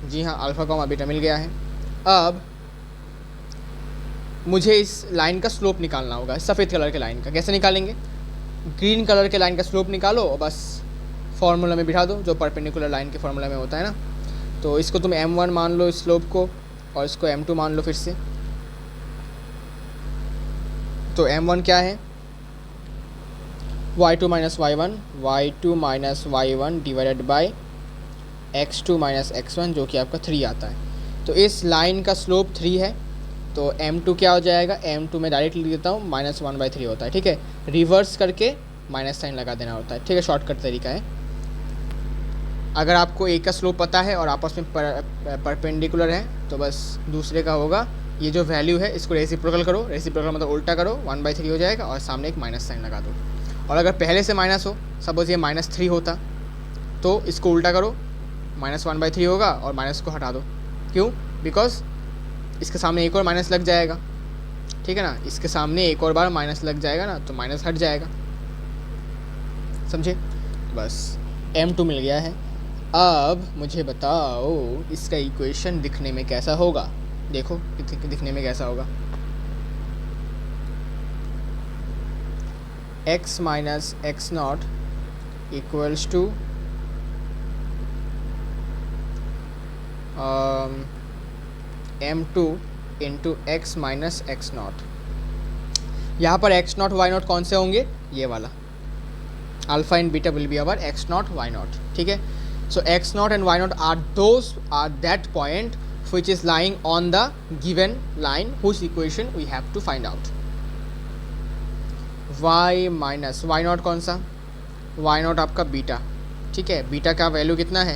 जी हाँ अल्फ़ा कॉमा बीटा मिल गया है। अब मुझे इस लाइन का स्लोप निकालना होगा, सफ़ेद कलर के लाइन का। कैसे निकालेंगे, ग्रीन कलर के लाइन का स्लोप निकालो और बस फार्मूला में बिठा दो जो परपेंडिकुलर लाइन के फार्मूला में होता है ना। तो इसको तुम m1 मान लो इस स्लोप को, और इसको m2 मान लो फिर से। तो m1 क्या है, y2 minus y1 divided by x2 minus x1 जो कि आपका 3 आता है। तो इस लाइन का स्लोप 3 है, तो m2 क्या हो जाएगा, m2 में डायरेक्ट लिख देता हूँ -1/3 होता है, ठीक है। रिवर्स करके माइनस साइन लगा देना होता है, ठीक है, शॉर्टकट तरीका है। अगर आपको एक का स्लोप पता है और आपस में परपेंडिकुलर है तो बस दूसरे का होगा, ये जो वैल्यू है इसको रेसिप्रोकल करो, रेसिप्रोकल मतलब उल्टा करो, 1/3 हो जाएगा और सामने एक माइनस साइन लगा दो। और अगर पहले से माइनस हो, सपोज ये -3 होता तो इसको उल्टा करो, -1/3 होगा और माइनस को हटा दो। क्यों, बिकॉज इसके सामने एक और माइनस लग जाएगा, ठीक है ना, इसके सामने एक और बार माइनस लग जाएगा ना तो माइनस हट जाएगा, समझे। बस m2 मिल गया है। अब मुझे बताओ इसका इक्वेशन दिखने में कैसा होगा, देखो दिखने में कैसा होगा। x minus x not equals to m2 into x minus x not. यहाँ पर एक्स नॉट वाई नॉट कौन से होंगे, ये वाला alpha and beta will be our x not y not, ठीक है। So x naught and y naught are that point which is lying on the given line whose equation we have to find out. y minus y naught कौन सा, y naught आपका beta, ठीक है। Beta का value कितना है,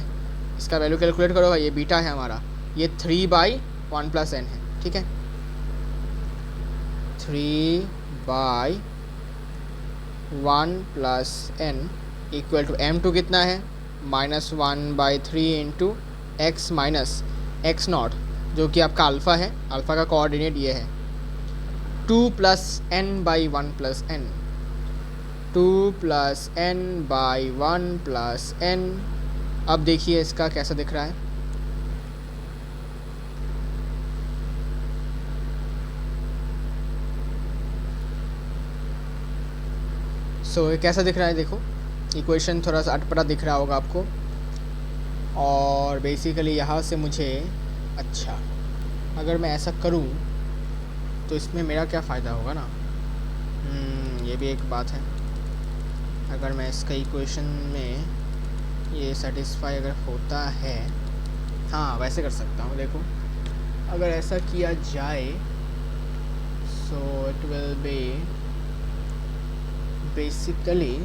इसका value calculate करो भाई, ये बीटा है हमारा, ये 3/1 + n है, ठीक है। 3/1 + n इक्वल टू m2 कितना है, -1/3 into x minus x not जो कि आपका अल्फ़ा है, अल्फ़ा का कोऑर्डिनेट ये है 2 + n/1 + n, 2 + n/1 + n। अब देखिए इसका कैसा दिख रहा है, सो ये कैसा दिख रहा है, देखो इक्वेशन थोड़ा सा अटपटा दिख रहा होगा आपको। और बेसिकली यहाँ से मुझे, अच्छा अगर मैं ऐसा करूँ तो इसमें मेरा क्या फ़ायदा होगा ना, ये भी एक बात है। अगर मैं इसका इक्वेशन में ये सेटिस्फाई अगर होता है, हाँ वैसे कर सकता हूँ, देखो अगर ऐसा किया जाए सो it will B basically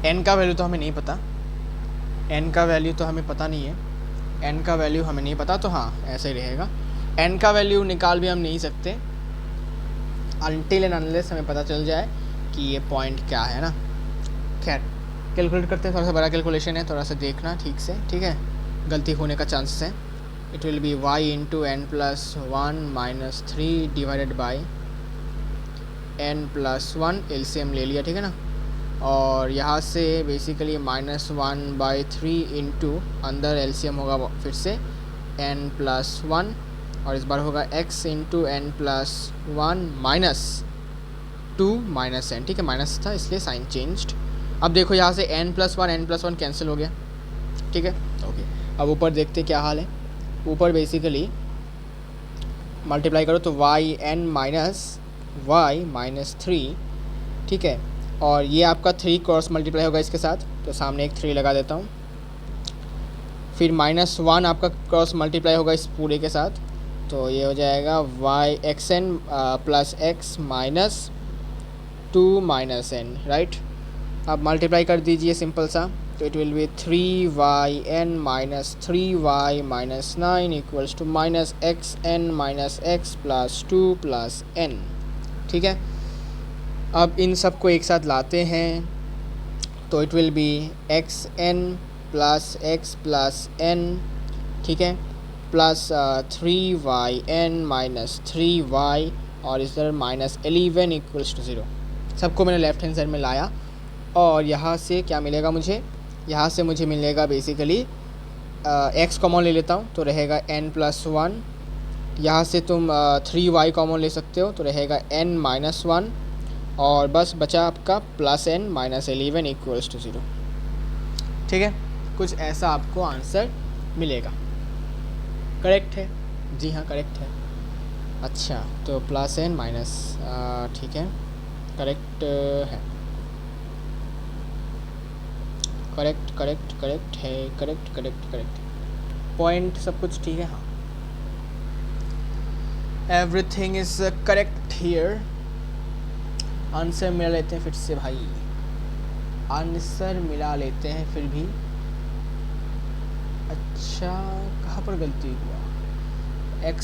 n का वैल्यू तो हमें नहीं पता, n का वैल्यू तो हमें पता नहीं है, n का वैल्यू हमें नहीं पता, तो हाँ ऐसे ही रहेगा। n का वैल्यू निकाल भी हम नहीं सकते अनटिल एंड अनलेस हमें पता चल जाए कि ये पॉइंट क्या है ना। खैर कैलकुलेट करते हैं, थोड़ा सा बड़ा कैलकुलेशन है, थोड़ा सा देखना ठीक से, ठीक है, गलती होने का चांसेस है। It will be y into n + 1 - 3 divided by n + 1, LCM ले लिया, ठीक है ना। और यहाँ से बेसिकली -1/3 इंटू अंदर एलसीएम होगा फिर से n + 1, और इस बार होगा x इंटू n + 1 - 2 - n, ठीक है, माइनस था इसलिए साइन चेंज्ड। अब देखो यहाँ से n + 1 कैंसिल हो गया, ठीक है, ओके। अब ऊपर देखते क्या हाल है, ऊपर बेसिकली मल्टीप्लाई करो तो yn - y - 3, ठीक है, और ये आपका 3 क्रॉस मल्टीप्लाई होगा इसके साथ, तो सामने एक 3 लगा देता हूँ। फिर -1 आपका क्रॉस मल्टीप्लाई होगा इस पूरे के साथ, तो ये हो जाएगा xn + x - 2 - n, राइट। अब मल्टीप्लाई कर दीजिए सिंपल सा, तो it will be 3yn - 3y - 9 equals to -xn - x + 2 + n, ठीक है। अब इन सब को एक साथ लाते हैं तो it will B xn + x + n, ठीक है, प्लस 3yn - 3y और इधर -11 इक्वल्स टू 0, सबको मैंने लेफ्ट हैंड साइड में लाया और यहाँ से क्या मिलेगा मुझे, यहाँ से मुझे मिलेगा बेसिकली x कॉमन ले लेता हूँ तो रहेगा n+1। यहाँ से तुम 3y कॉमन ले सकते हो तो रहेगा n-1 और बस बचा आपका +n-11 = 0। ठीक है, कुछ ऐसा आपको आंसर मिलेगा। करेक्ट है? जी हाँ करेक्ट है। अच्छा तो +n-, ठीक है करेक्ट है, करेक्ट है, करेक्ट पॉइंट सब कुछ ठीक है। हाँ, everything is correct here. Answer मिला लेते हैं फिर से भाई, आंसर मिला लेते हैं फिर भी। अच्छा कहाँ पर गलती हुआ, x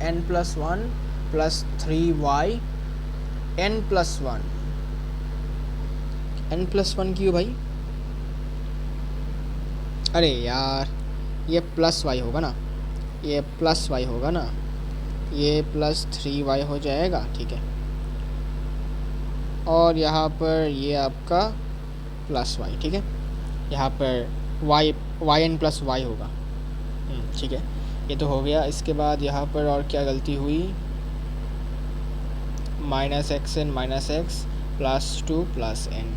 n+1 + 3y n+1 n+1 क्यों भाई? अरे यार ये +y होगा ना, ये +y होगा ना, ये +3y हो जाएगा। ठीक है, और यहाँ पर ये आपका +y। ठीक है, यहाँ पर yn+y होगा। ठीक है, ये तो हो गया। इसके बाद यहाँ पर और क्या गलती हुई, -xn - x +2 +n,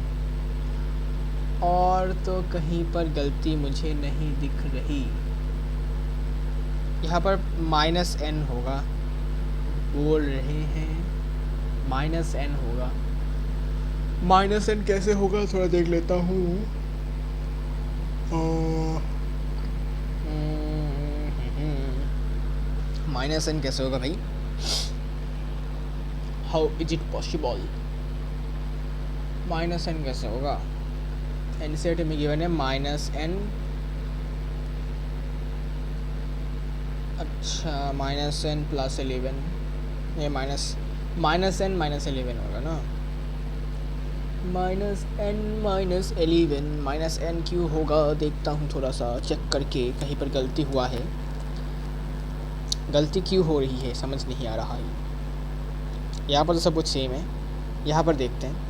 और तो कहीं पर गलती मुझे नहीं दिख रही। यहाँ पर -n होगा, बोल रहे हैं -n होगा। -n कैसे होगा थोड़ा देख लेता हूँ। -n कैसे होगा भाई, how is it possible? -n कैसे होगा? एनसीईआरटी में गिवन है -n। अच्छा -n + 11, ये -n - 11 होगा ना, -n - 11 -n क्यों होगा, देखता हूँ थोड़ा सा चेक करके कहीं पर गलती हुआ है, गलती क्यों हो रही है समझ नहीं आ रहा है। यहाँ पर तो सब कुछ सेम है, यहाँ पर देखते हैं।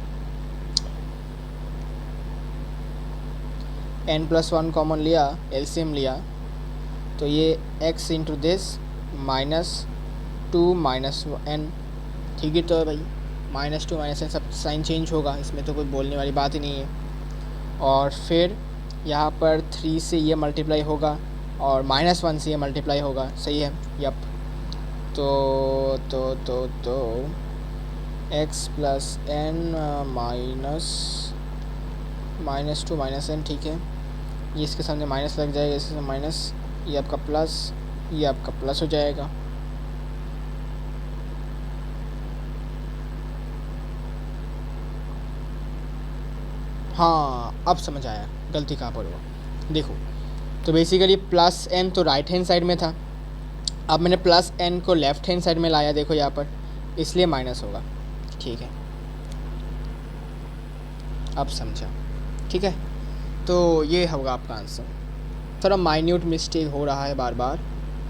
n+1 कॉमन लिया, एलसीएम लिया तो ये x × दिस -2 - n। ठीक है तो भाई -2 - n सब साइन चेंज होगा, इसमें तो कोई बोलने वाली बात ही नहीं है। और फिर यहाँ पर 3 से ये मल्टीप्लाई होगा और -1 से ये मल्टीप्लाई होगा। सही है, यप। तो x + n -2 - n। ठीक है, ये इसके सामने माइनस लग जाएगा, इसके सामने माइनस, ये आपका प्लस, ये आपका प्लस हो जाएगा। हाँ अब समझ आया गलती कहाँ पर हुआ। देखो तो बेसिकली +n तो राइट हैंड साइड में था, अब मैंने +n को लेफ़्ट हैंड साइड में लाया, देखो यहाँ पर, इसलिए माइनस होगा। ठीक है, अब समझा। ठीक है, तो ये होगा आपका आंसर। थोड़ा माइन्यूट मिस्टेक हो रहा है बार बार,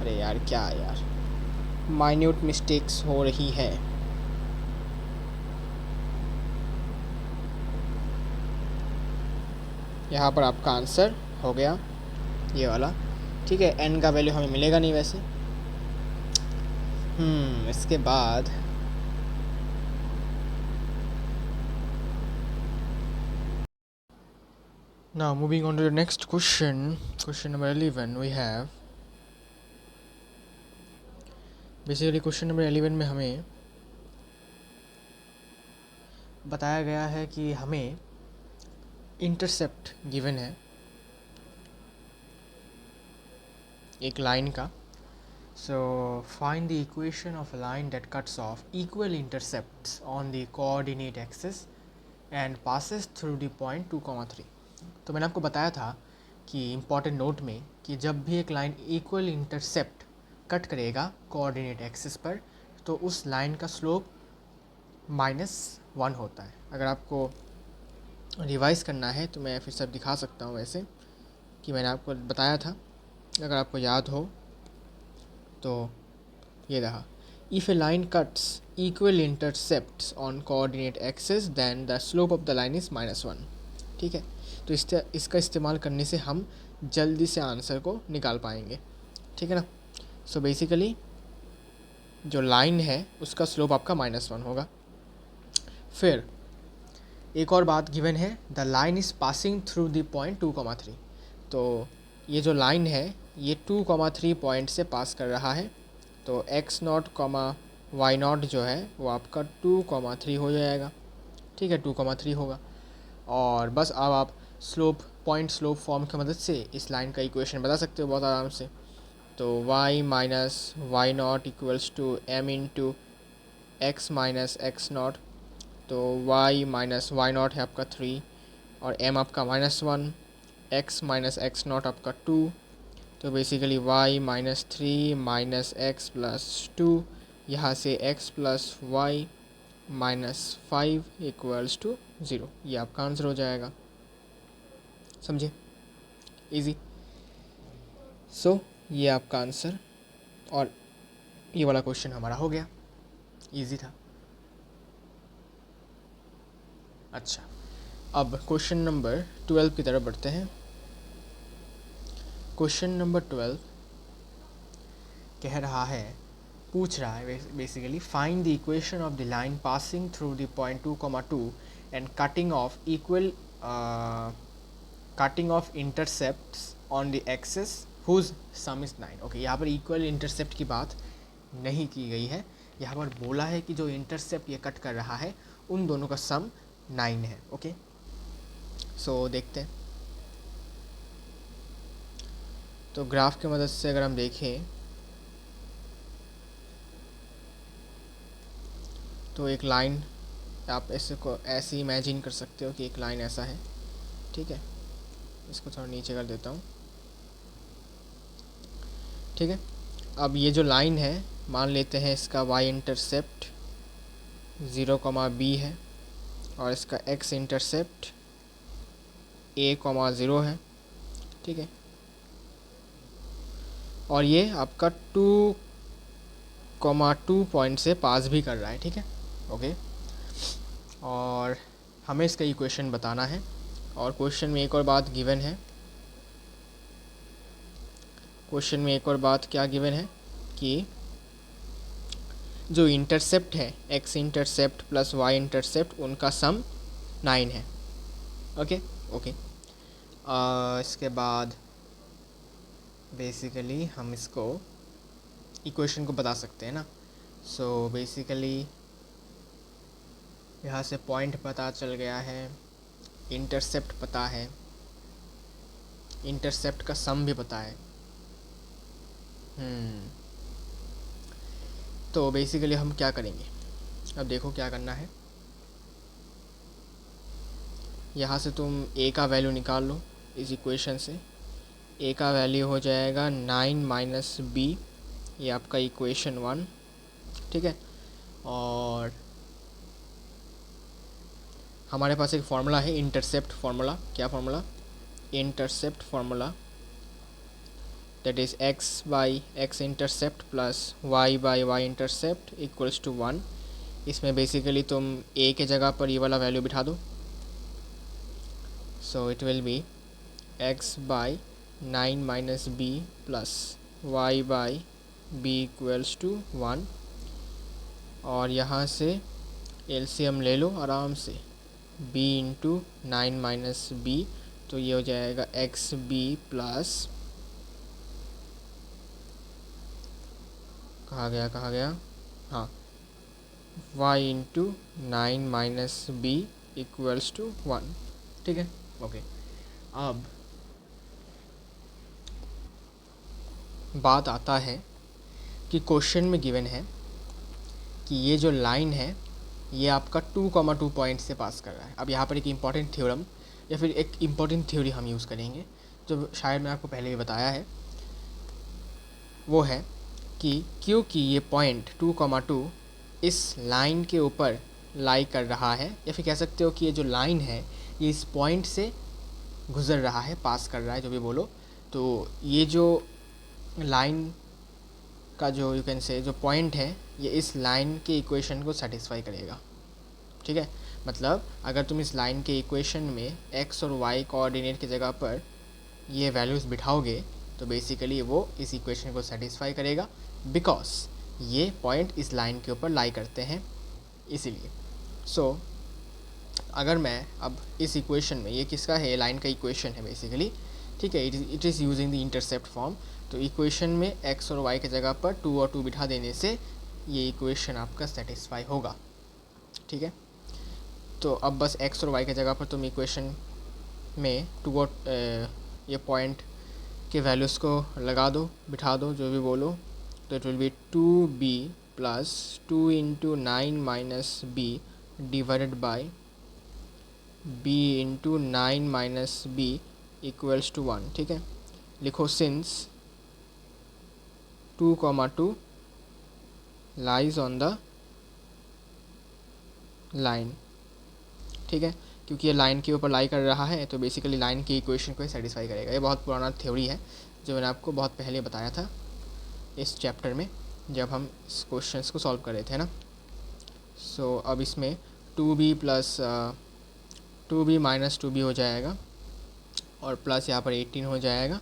अरे यार क्या यार, माइन्यूट मिस्टेक्स हो रही है। यहाँ पर आपका आंसर हो गया ये वाला। ठीक है, n का वैल्यू हमें मिलेगा नहीं वैसे। इसके बाद now moving on to the next question number 11 we have basically question number 11 में हमें बताया गया है कि हमें इंटरसेप्ट गिवन है एक लाइन का। So find the equation of a line that cuts off equal intercepts on the coordinate axis and passes through the point 2, 3। तो मैंने आपको बताया था कि इम्पॉर्टेंट नोट में कि जब भी एक लाइन इक्वल इंटरसेप्ट कट करेगा कोऑर्डिनेट एक्सिस पर तो उस लाइन का स्लोप -1 होता है। अगर आपको रिवाइज़ करना है तो मैं फिर से दिखा सकता हूँ वैसे कि मैंने आपको बताया था, अगर आपको याद हो तो ये रहा if a line cuts equal intercepts on coordinate axis then the slope of the line is -1। ठीक है, तो इसका इस्तेमाल करने से हम जल्दी से आंसर को निकाल पाएंगे। ठीक है ना। सो बेसिकली जो लाइन है उसका स्लोप आपका -1 होगा। फिर एक और बात गिवन है, the line is passing through the point 2,3। तो ये जो लाइन है ये 2,3 पॉइंट से पास कर रहा है, तो x0, y0 जो है वो आपका 2,3 हो जाएगा। ठीक है, 2,3 होगा। और बस अब आप पॉइंट स्लोप फॉर्म की मदद से इस लाइन का इक्वेशन बता सकते हो बहुत आराम से। तो y minus y0 equals to m into x minus x0। तो y माइनस y0 है आपका 3 और m आपका -1, x माइनस x0 आपका 2। तो basically y -3 minus x plus 2, यहाँ से x plus y -5 equals to 0। ये आपका आंसर हो जाएगा। समझे, इजी। सो ये आपका आंसर, और ये वाला क्वेश्चन हमारा हो गया, इजी था। अच्छा, अब क्वेश्चन नंबर 12 की तरफ बढ़ते हैं। क्वेश्चन नंबर 12 कह रहा है, पूछ रहा है basically, find the equation of the line passing through the point 2,2 and cutting off intercepts on the axis whose sum is 9। Okay, यहाँ पर इक्वल इंटरसेप्ट की बात नहीं की गई है, यहाँ पर बोला है कि जो इंटरसेप्ट ये कट कर रहा है उन दोनों का सम 9 है। ओके, सो देखते हैं। तो ग्राफ की मदद से अगर हम देखें तो एक लाइन, आप ऐसे इमेजिन कर सकते हो कि एक लाइन ऐसा है। ठीक है, इसको थोड़ा नीचे कर देता हूँ। ठीक है, अब ये जो लाइन है मान लेते हैं इसका y इंटरसेप्ट 0, b है और इसका x इंटरसेप्ट a, 0 है। ठीक है, और ये आपका 2,2 पॉइंट से पास भी कर रहा है। ठीक है, ओके। और हमें इसका इक्वेशन बताना है, और क्वेश्चन में एक और बात गिवन है। क्वेश्चन में एक और बात क्या गिवन है कि जो इंटरसेप्ट है x intercept plus y intercept उनका सम 9 है। Okay okay. इसके बाद बेसिकली हम इसको इक्वेशन को बता सकते हैं ना। सो बेसिकली यहाँ से पॉइंट पता चल गया है, इंटरसेप्ट पता है, इंटरसेप्ट का सम भी पता है। तो बेसिकली हम क्या करेंगे, अब देखो क्या करना है। यहाँ से तुम a का वैल्यू निकाल लो इस इक्वेशन से। a का वैल्यू हो जाएगा 9 माइनस b, ये आपका इक्वेशन 1। ठीक है, और हमारे पास एक फार्मूला है इंटरसेप्ट फार्मूला। क्या formula? Intercept formula, that is x by x intercept plus y by y intercept equals to 1। इसमें बेसिकली तुम a के जगह पर ये वाला वैल्यू बिठा दो। So it will be x by 9 minus b plus y by b equals to 1। और यहाँ से एलसीएम ले लो आराम से, b इंटू 9 माइनस b, तो ये हो जाएगा एक्स बी प्लस, कहाँ गया, हाँ, y into 9 minus b equals to 1। ठीक है, ओके। अब बात आता है कि क्वेश्चन में गिवन है कि ये जो लाइन है ये आपका 2,2 पॉइंट से पास कर रहा है। अब यहाँ पर एक इम्पॉर्टेंट थ्योरम या फिर एक इम्पॉर्टेंट थ्योरी हम यूज़ करेंगे, जो शायद मैं आपको पहले ही बताया है। वो है कि क्योंकि ये पॉइंट 2,2 इस लाइन के ऊपर लाई कर रहा है, या फिर कह सकते हो कि ये जो लाइन है ये इस पॉइंट से गुज़र रहा है, पास कर रहा है, जो भी बोलो। तो ये जो लाइन का जो यू कैन से जो पॉइंट है ये इस लाइन के इक्वेशन को सेटिस्फाई करेगा, ठीक है। मतलब अगर तुम इस लाइन के इक्वेशन में एक्स और वाई कोऑर्डिनेट की जगह पर ये वैल्यूज़ बिठाओगे तो बेसिकली वो इस इक्वेशन को सेटिस्फाई करेगा, बिकॉज ये पॉइंट इस लाइन के ऊपर लाई करते हैं इसीलिए। सो अगर मैं अब इस इक्वेशन में, ये किसका है, लाइन का इक्वेशन है बेसिकली, ठीक है, it is using the intercept form. तो इक्वेशन में एक्स और वाई की जगह पर 2 और 2 बिठा देने से ये इक्वेशन आपका सेटिस्फाई होगा, ठीक है। तो अब बस एक्स और वाई की जगह पर तुम इक्वेशन में 2 और ये पॉइंट के वैल्यूज़ को लगा दो, बिठा दो, जो भी बोलो। तो it will be 2b plus 2 into 9 minus b divided by b into 9 minus b equals to 1, ठीक है। लिखो since 2, 2 lies on the line, ठीक है, क्योंकि ये लाइन के ऊपर लाई कर रहा है तो बेसिकली लाइन की इक्वेशन को सेटिस्फाई करेगा। ये बहुत पुराना थ्योरी है जो मैंने आपको बहुत पहले बताया था इस चैप्टर में जब हम इस क्वेश्चंस को सॉल्व कर रहे थे ना। सो अब इसमें 2b plus 2b minus 2b हो जाएगा और प्लस यहाँ पर 18 हो जाएगा,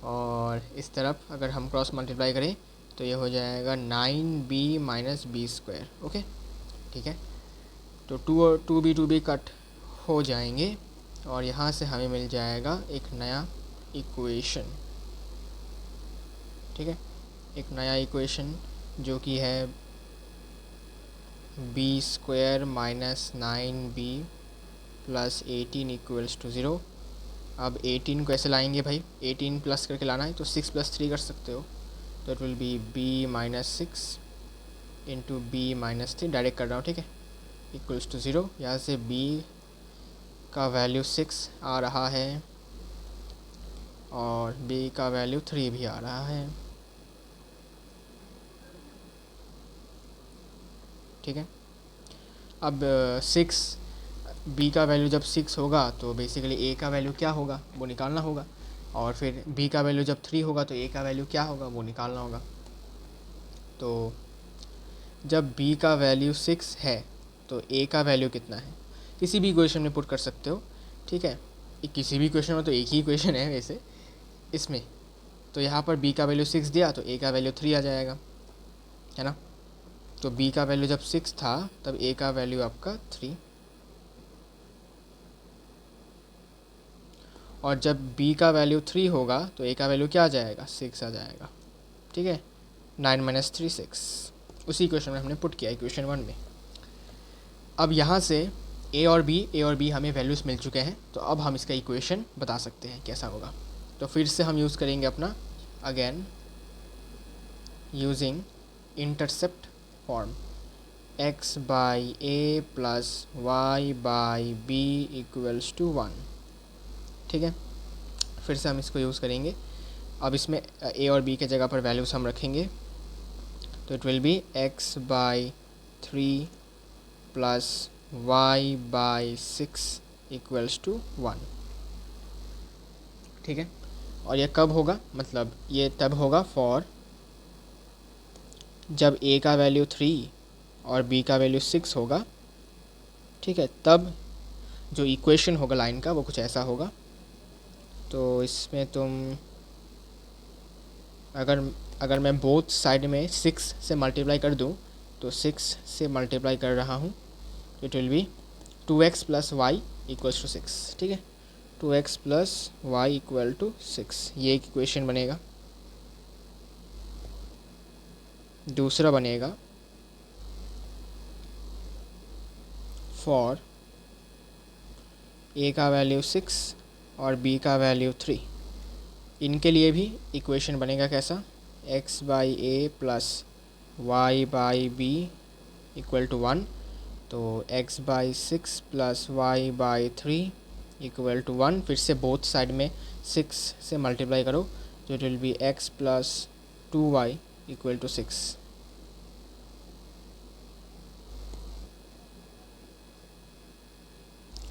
और इस तरफ अगर हम क्रॉस मल्टीप्लाई करें तो ये हो जाएगा 9b minus B square, okay, ठीक है। तो 2 और 2b कट हो जाएंगे और यहाँ से हमें मिल जाएगा एक नया इक्वेशन, ठीक है, एक नया इक्वेशन जो कि है b square minus 9b plus 18 equals to 0। अब 18 को ऐसे लाएंगे भाई, 18 प्लस करके लाना है तो 6 प्लस 3 कर सकते हो, तो it will be b minus 6 into b minus 3, direct कर रहा हूँ, ठीक है, इक्वल्स टू 0। यहाँ से b का वैल्यू 6 आ रहा है और b का वैल्यू 3 भी आ रहा है, ठीक है। अब 6 b का वैल्यू जब 6 होगा तो बेसिकली a का वैल्यू क्या होगा वो निकालना होगा, और फिर b का वैल्यू जब 3 होगा तो a का वैल्यू क्या होगा वो निकालना होगा। तो जब b का वैल्यू 6 है तो a का वैल्यू कितना है, किसी भी इक्वेशन में पुट कर सकते हो, ठीक है। किसी भी इक्वेशन में तो एक ही इक्वेशन है वैसे इसमें, तो यहाँ पर b का वैल्यू 6 दिया तो a का वैल्यू 3 आ जाएगा, है ना। तो b का वैल्यू जब 6 था तब a का वैल्यू आपका 3, और जब b का वैल्यू 3 होगा तो a का वैल्यू क्या आ जाएगा, 6 आ जाएगा, ठीक है। 9 माइनस 3 6, उसी इक्वेशन में हमने पुट किया इक्वेशन 1 में। अब यहाँ से a और b हमें वैल्यूज़ मिल चुके हैं, तो अब हम इसका इक्वेशन बता सकते हैं कैसा होगा। तो फिर से हम यूज़ करेंगे अपना again using intercept form x by a plus y by b equals to 1, ठीक है। फिर से हम इसको यूज़ करेंगे। अब इसमें a और b के जगह पर वैल्यूज़ हम रखेंगे, तो it will be x by 3 plus y by 6 equals to 1, ठीक है। और ये कब होगा, मतलब ये तब होगा फॉर जब a का वैल्यू 3 और b का वैल्यू 6 होगा, ठीक है। तब जो इक्वेशन होगा लाइन का वो कुछ ऐसा होगा। तो इसमें तुम अगर मैं बोथ साइड में 6 से मल्टीप्लाई कर दूं तो 6 से मल्टीप्लाई कर रहा हूं, it will be 2x plus y equals to 6, ठीक है। 2x plus Y equal to 6, ये एक इक्वेशन बनेगा। दूसरा बनेगा फॉर a का वैल्यू 6 और b का वैल्यू 3, इनके लिए भी इक्वेशन बनेगा कैसा, x by a plus y by b equal to 1। तो x by 6 plus y by 3 equal to 1। फिर से बोथ साइड में 6 से मल्टीप्लाई करो तो it will be x plus 2y equal to 6,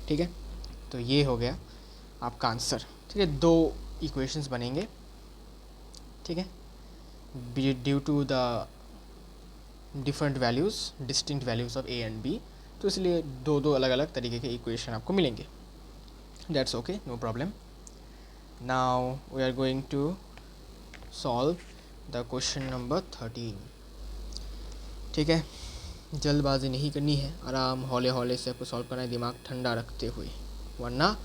ठीक है। तो ये हो गया आपका आंसर, ठीक है। 2 इक्वेशंस बनेंगे, ठीक है। Due to the different values, distinct values of a and b, तो इसलिए दो दो अलग अलग तरीके के इक्वेशन आपको मिलेंगे. That's okay, no problem. Now we are going to solve the question number 13. ठीक है, जल्दबाजी नहीं करनी है, आराम हौले हौले से आपको सॉल्व करना है, दिमाग ठंडा रखते हुए, वरना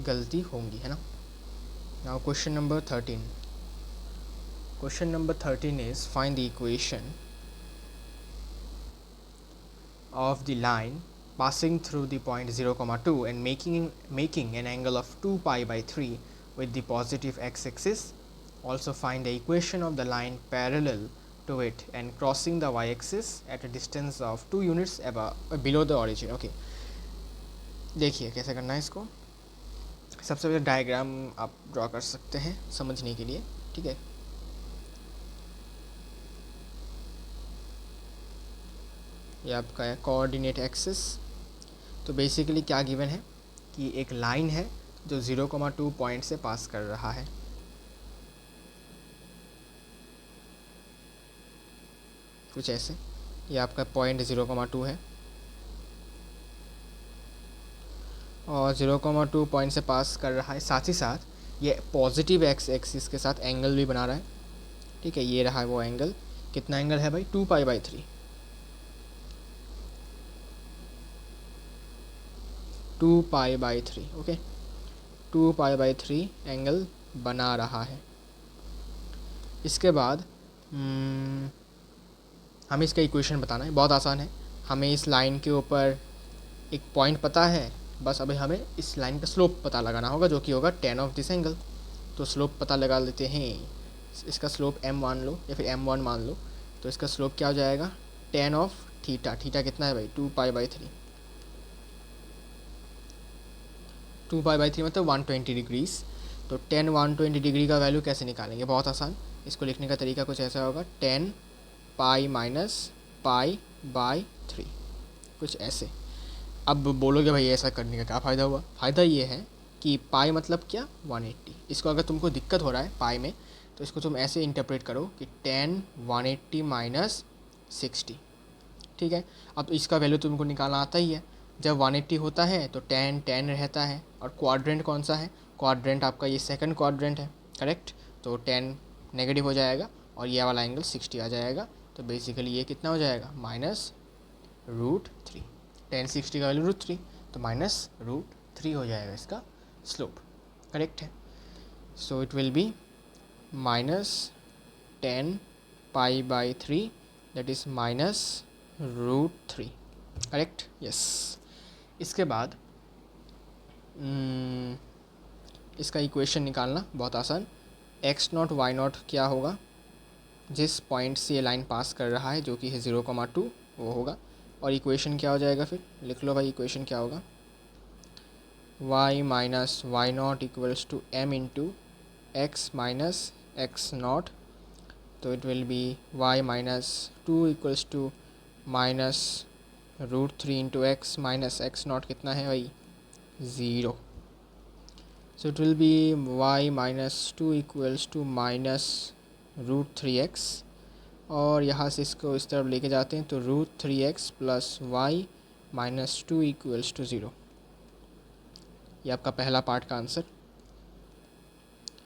गलती होंगी, है ना. Now question number 13. Question number 13 is find the equation of the line passing through the point 0, 2 and making an angle of 2 pi by 3 with the positive x-axis. Also find the equation of the line parallel to it and crossing the y-axis at a distance of 2 units below the origin. Okay, देखिए कैसे करना है इसको. सबसे पहले diagram आप draw कर सकते हैं समझने के लिए. ठीक है, ये आपका है कोऑर्डिनेट एक्सिस. तो बेसिकली क्या गिवन है कि एक लाइन है जो 0,2 पॉइंट से पास कर रहा है. कुछ ऐसे, ये आपका पॉइंट 0,2 है और 0,2 पॉइंट से पास कर रहा है. साथ ही साथ ये पॉजिटिव एक्स एक्सिस के साथ एंगल भी बना रहा है. ठीक है, ये रहा है वो एंगल. कितना एंगल है भाई? 2 pi by 3. 2 pi by 3. Okay, 2 pi by 3 angle बना रहा है. इसके बाद हमें इसका इक्वेशन बताना है. बहुत आसान है. हमें इस लाइन के ऊपर एक पॉइंट पता है, बस अभी हमें इस लाइन का स्लोप पता लगाना होगा, जो कि होगा tan ऑफ दिस एंगल. तो स्लोप पता लगा लेते हैं. इसका स्लोप m मान लो या फिर m1 मान लो. तो इसका स्लोप क्या हो जाएगा? tan of theta. थीटा कितना है भाई? 2 पाई बाई 3. 2 पाई बाई 3 मतलब 120 डिग्रीज. तो tan 120 डिग्री का वैल्यू कैसे निकालेंगे? बहुत आसान. इसको लिखने का तरीका कुछ ऐसा होगा, tan pi minus pi by 3, कुछ ऐसे. अब बोलोगे भाई ऐसा करने का क्या फ़ायदा हुआ? फ़ायदा ये है कि पाई मतलब क्या? 180. इसको अगर तुमको दिक्कत हो रहा है पाई में, तो इसको तुम ऐसे इंटरप्रेट करो कि tan 180 माइनस 60. ठीक है, अब इसका वैल्यू तुमको निकालना आता ही है. जब 180 होता है तो tan रहता है. और क्वाड्रेंट कौन सा है? क्वाड्रेंट आपका ये सेकंड क्वाड्रेंट है, करेक्ट. तो tan नेगेटिव हो जाएगा और ये वाला एंगल 60 आ जाएगा. तो बेसिकली ये कितना हो जाएगा? -√3. tan 60 का वैल्यू √3, तो -√3 हो जाएगा इसका स्लोप. करेक्ट है. So it will B -tan pi by 3, that is -√3. Correct, yes. इसके बाद इसका इक्वेशन निकालना बहुत आसान. x0 y0 क्या होगा? जिस पॉइंट से ये लाइन पास कर रहा है, जो कि है 0,2, वो होगा. और इक्वेशन क्या हो जाएगा? फिर लिख लो भाई, इक्वेशन क्या होगा? y minus Y not equals to m into x minus x not. तो it will be y minus 2 equals to -√3 into x minus x not. कितना है भाई? 0. So it will be y minus 2 equals to -√3x. और यहाँ से इसको इस तरफ लेके जाते हैं तो √3x plus y minus 2 equals to 0. ये आपका पहला पार्ट का आंसर.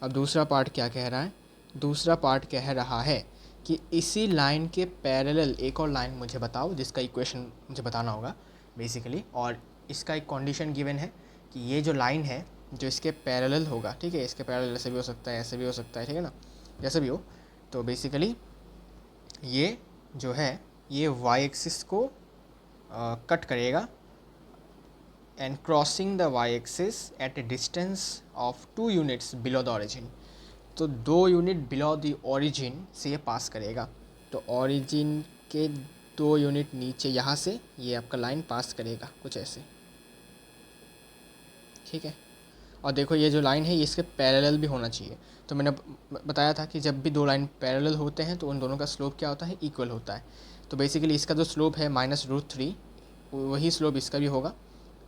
अब दूसरा पार्ट क्या कह रहा है? दूसरा पार्ट कह रहा है कि इसी लाइन के पैरेलल एक और लाइन मुझे बताओ, जिसका इक्वेशन मुझे बताना होगा बेसिकली. और इसका एक कंडीशन गिवन है कि ये जो लाइन है जो इसके पैरेलल होगा. ठीक है, इसके पैरेलल ऐसे भी हो सकता है, ऐसे भी हो सकता है. ठीक है ना, जैसे भी हो. तो बेसिकली ये जो है ये y एक्सिस को कट करेगा and crossing the y axis at A distance of 2 units below the origin. तो 2 यूनिट बिलो द ऑरिजिन से ये पास करेगा. तो ऑरिजिन के 2 यूनिट नीचे यहाँ से ये आपका लाइन पास करेगा, कुछ ऐसे. ठीक है, और देखो ये जो लाइन है ये इसके पैरेलल भी होना चाहिए. तो मैंने बताया था कि जब भी दो लाइन पैरेलल होते हैं तो उन दोनों का स्लोप क्या होता है? इक्वल होता है. तो बेसिकली इसका जो स्लोप है -√3, वही स्लोप इसका भी होगा.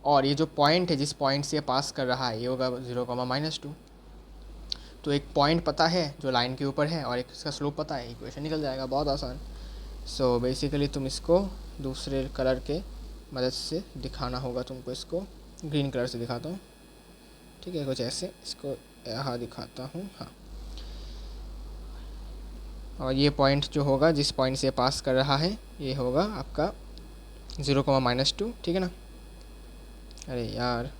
और ये जो पॉइंट है, जिस पॉइंट से ये पास कर रहा है, ये होगा 0, -2. तो एक पॉइंट पता है जो लाइन के ऊपर है और एक इसका स्लोप पता है, इक्वेशन निकल जाएगा, बहुत आसान। सो बेसिकली तुम इसको दूसरे कलर के मदद से दिखाना होगा तुमको। इसको ग्रीन कलर से दिखाता हूँ, ठीक है, कुछ ऐसे इसको यहाँ दिखाता हूँ। हाँ, और ये पॉइंट जो होगा, जिस पॉइंट से पास कर रहा है, ये होगा आपका 0,-2, ठीक है ना। अरे यार,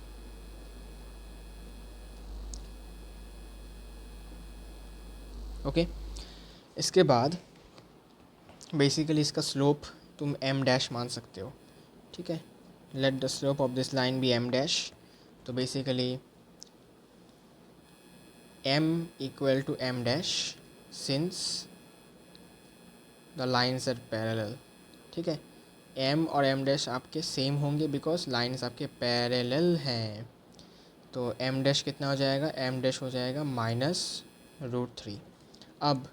ओके। इसके बाद बेसिकली इसका स्लोप तुम m डैश मान सकते हो, ठीक है। Let the slope of this line be m dash. तो basically m equal to m dash since the lines are parallel, ठीक है। m और m डैश आपके सेम होंगे बिकॉज लाइन्स आपके पैरेलल हैं। तो m डैश कितना हो जाएगा, m डैश हो जाएगा -√3। अब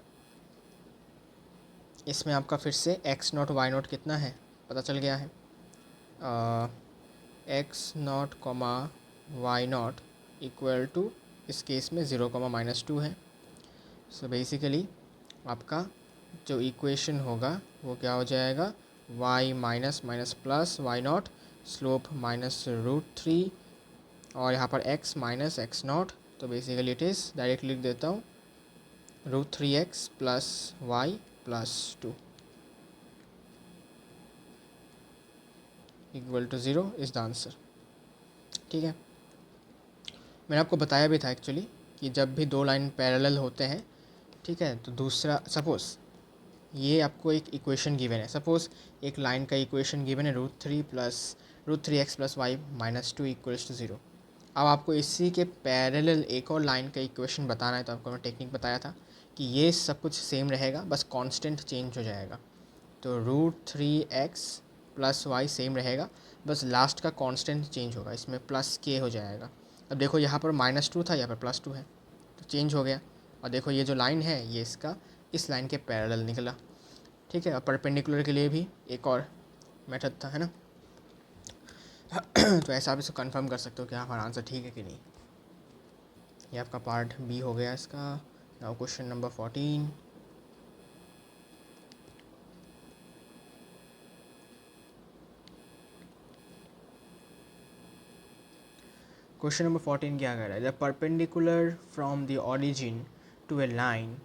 इसमें आपका फिर से x0 y0 कितना है पता चल गया है। x0, y0 इक्वल टू इस केस में 0,-2 है। सो बेसिकली आपका जो इक्वेशन होगा वो क्या हो जाएगा, y minus minus plus y0, slope -√3, और यहाँ पर x माइनस x0। तो बेसिकली इट इज़, डायरेक्टली लिख देता हूँ, √3x plus y plus 2 equal to 0 is the answer, ठीक है। मैंने आपको बताया भी था एक्चुअली कि जब भी दो लाइन पैरेलल होते हैं, ठीक है, तो दूसरा, सपोज़ ये आपको एक इक्वेशन गिवन है, सपोज़ एक लाइन का इक्वेशन गिवन है √3x plus y minus 2 equals to 0। अब आपको इसी के पैरेलल एक और लाइन का इक्वेशन बताना है, तो आपको मैं टेक्निक बताया था कि ये सब कुछ सेम रहेगा, बस कांस्टेंट चेंज हो जाएगा। तो √3x प्लस वाई सेम रहेगा, बस लास्ट का कांस्टेंट चेंज होगा, इसमें प्लस के हो जाएगा। अब देखो यहाँ पर -2 था, यहाँ पर +2 है, तो चेंज हो गया। और देखो ये जो लाइन है ये इसका इस लाइन के पैरेलल निकला, ठीक है। और परपेंडिकुलर के लिए भी एक और मेथड था, है ना। तो ऐसा आप इसको कंफर्म कर सकते हो कि हमारा आंसर ठीक है कि नहीं। ये आपका पार्ट बी हो गया इसका। Now question number 14। Question number 14 क्या कह रहा है, the perpendicular from the origin to a line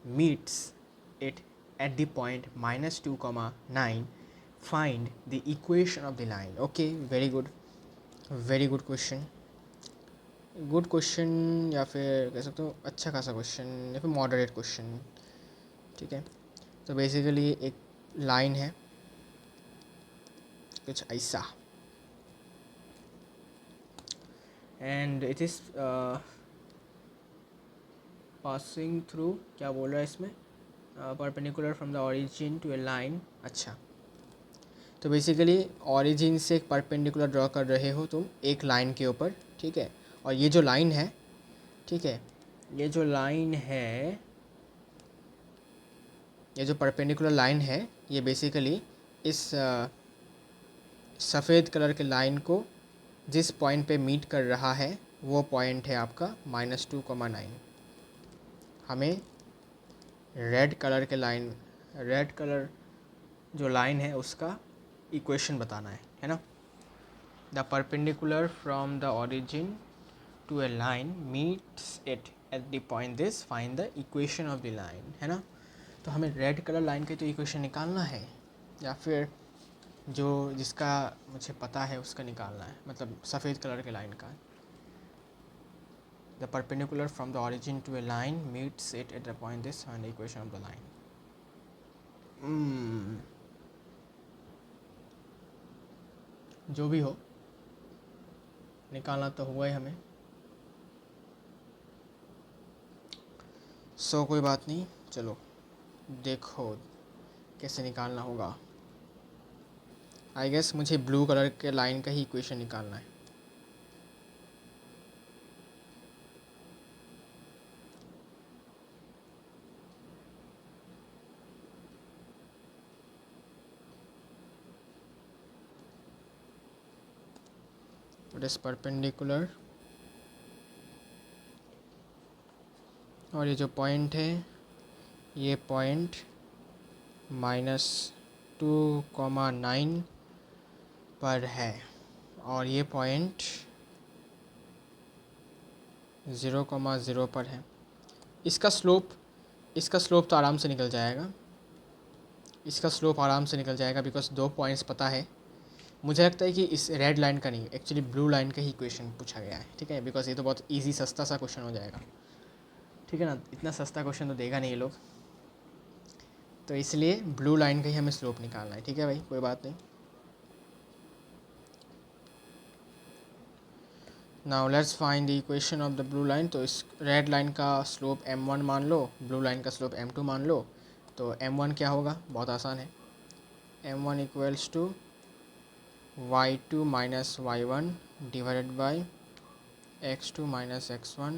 meets it at the point -2,9, find the equation of the line. Okay, very good, very good question, good question, या फिर कह सकते हो अच्छा खासा क्वेश्चन, या फिर मॉडरेट क्वेश्चन, ठीक है। तो बेसिकली एक लाइन है कुछ ऐसा, and it is passing through, क्या बोल रहा है इसमें, perpendicular from the origin to a line. अच्छा, तो बेसिकली ओरिजिन से एक परपेंडिकुलर ड्रॉ कर रहे हो तुम एक लाइन के ऊपर, ठीक है। और ये जो लाइन है, ठीक है, ये जो लाइन है, ये जो परपेंडिकुलर लाइन है, ये बेसिकली इस सफ़ेद कलर के लाइन को जिस पॉइंट पे मीट कर रहा है वो पॉइंट है आपका -2,9। हमें रेड कलर के लाइन, रेड कलर जो लाइन है उसका इक्वेशन बताना है ना। The perpendicular from the origin to a line meets it at the point this, find the equation of the line, है ना। तो हमें रेड कलर लाइन का तो इक्वेशन निकालना है, या फिर जो जिसका मुझे पता है उसका निकालना है, मतलब सफ़ेद कलर के लाइन का। The perpendicular from the origin to a line meets it at the point this, find the equation of the line. जो भी हो, निकालना तो हुआ ही हमें। सो कोई बात नहीं, चलो देखो कैसे निकालना होगा। आई गेस मुझे ब्लू कलर के लाइन का ही इक्वेशन निकालना है। It is perpendicular और ये जो पॉइंट है ये पॉइंट -2,9 पर है और ये पॉइंट 0,0 पर है। इसका स्लोप तो आराम से निकल जाएगा, बिकॉज 2 पॉइंट्स पता है। मुझे लगता है कि इस रेड लाइन का नहीं, एक्चुअली ब्लू लाइन का ही क्वेश्चन पूछा गया है, ठीक है, बिकॉज ये तो बहुत इजी सस्ता सा क्वेश्चन हो जाएगा, ठीक है ना। इतना सस्ता क्वेश्चन तो देगा नहीं ये लोग, तो इसलिए ब्लू लाइन का ही हमें स्लोप निकालना है, ठीक है भाई, कोई बात नहीं। Now let's find the equation of the blue line. तो इस रेड लाइन का स्लोप m1 मान लो, ब्लू लाइन का स्लोप m2 मान लो। तो m1 क्या होगा, बहुत आसान है, m1 equals to y2 minus y1 divided by x2 minus x1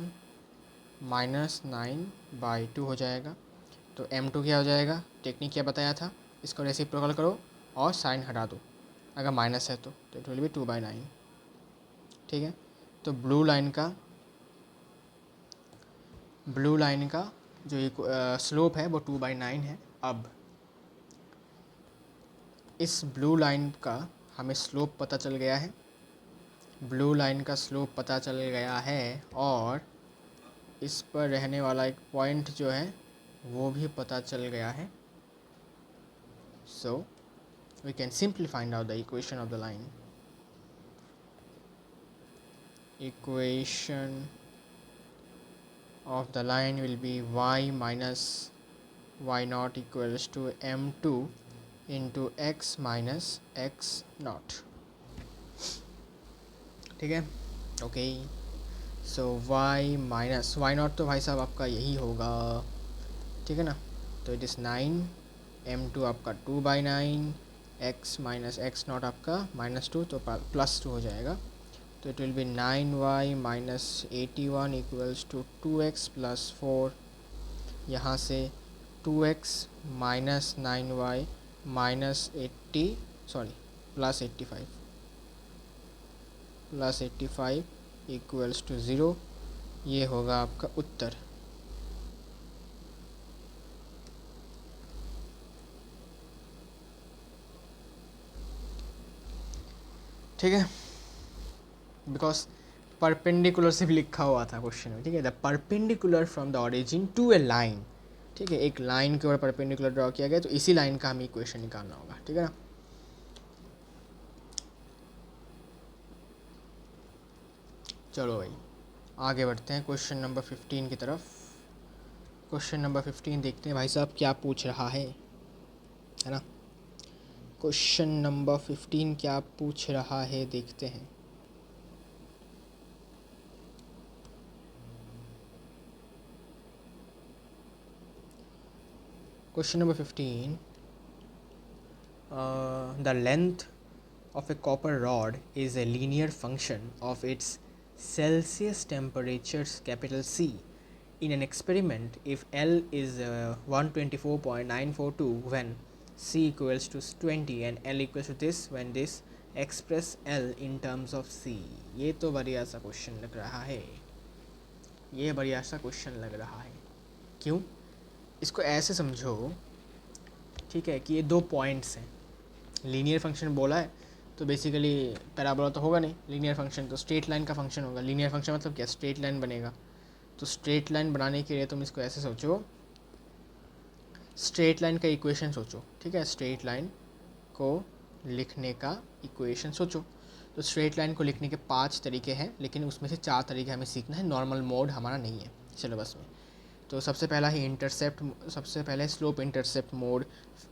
minus 9/2 हो जाएगा। तो m2 क्या हो जाएगा, टेक्निक क्या बताया था, इसको रेसिप्रोकल करो और साइन हटा दो, अगर माइनस है तो इट विल बी 2/9, ठीक है। तो ब्लू लाइन का जो स्लोप है वो 2/9 है। अब इस ब्लू लाइन का हमें स्लोप पता चल गया है, और इस पर रहने वाला एक पॉइंट जो है वो भी पता चल गया है। So we can simply find out the equation of the line. Equation of the line will be y minus y naught equals to m2 into x minus x naught, ठीक है, okay. So y minus y not तो भाई साहब आपका यही होगा, ठीक है ना। तो इट इज़ 9, m2 आपका 2/9, x माइनस x नॉट आपका -2, तो +2 हो जाएगा। तो it will be 9y minus 81 equals to 2x plus 4, यहाँ से 2x minus 9y minus 85 equals to 0। ये होगा आपका उत्तर, ठीक है, बिकॉज परपेंडिकुलर से भी लिखा हुआ था क्वेश्चन में, ठीक है, the perpendicular from the origin to a line, ठीक है, एक लाइन के ऊपर परपेंडिकुलर ड्रॉ किया गया, तो इसी लाइन का हमें इक्वेशन निकालना होगा, ठीक है ना। चलो भाई आगे बढ़ते हैं क्वेश्चन नंबर 15 की तरफ। क्वेश्चन नंबर 15 देखते हैं भाई साहब क्या पूछ रहा है ना। क्वेश्चन नंबर 15 क्या पूछ रहा है, देखते हैं। Question number 15, the length of a copper rod is a linear function of its Celsius temperatures capital C in an experiment if L is 124.942 when C equals to 20 and L equals to this when this express L in terms of C। ये तो बढ़िया सा question लग रहा है, क्यों, इसको ऐसे समझो, ठीक है, कि ये 2 पॉइंट्स हैं, लीनियर फंक्शन बोला है तो बेसिकली पैराबोला तो होगा नहीं, लीनियर फंक्शन तो स्ट्रेट लाइन का फंक्शन होगा। लीनियर फंक्शन मतलब क्या, स्ट्रेट लाइन बनेगा। तो स्ट्रेट लाइन बनाने के लिए तुम इसको ऐसे सोचो, स्ट्रेट लाइन का इक्वेशन सोचो, ठीक है, स्ट्रेट लाइन को लिखने का इक्वेशन सोचो। तो स्ट्रेट लाइन को लिखने के 5 तरीके हैं, लेकिन उसमें से 4 तरीके हमें सीखना है, नॉर्मल मोड हमारा नहीं है सिलेबस में। तो सबसे पहले स्लोप इंटरसेप्ट मोड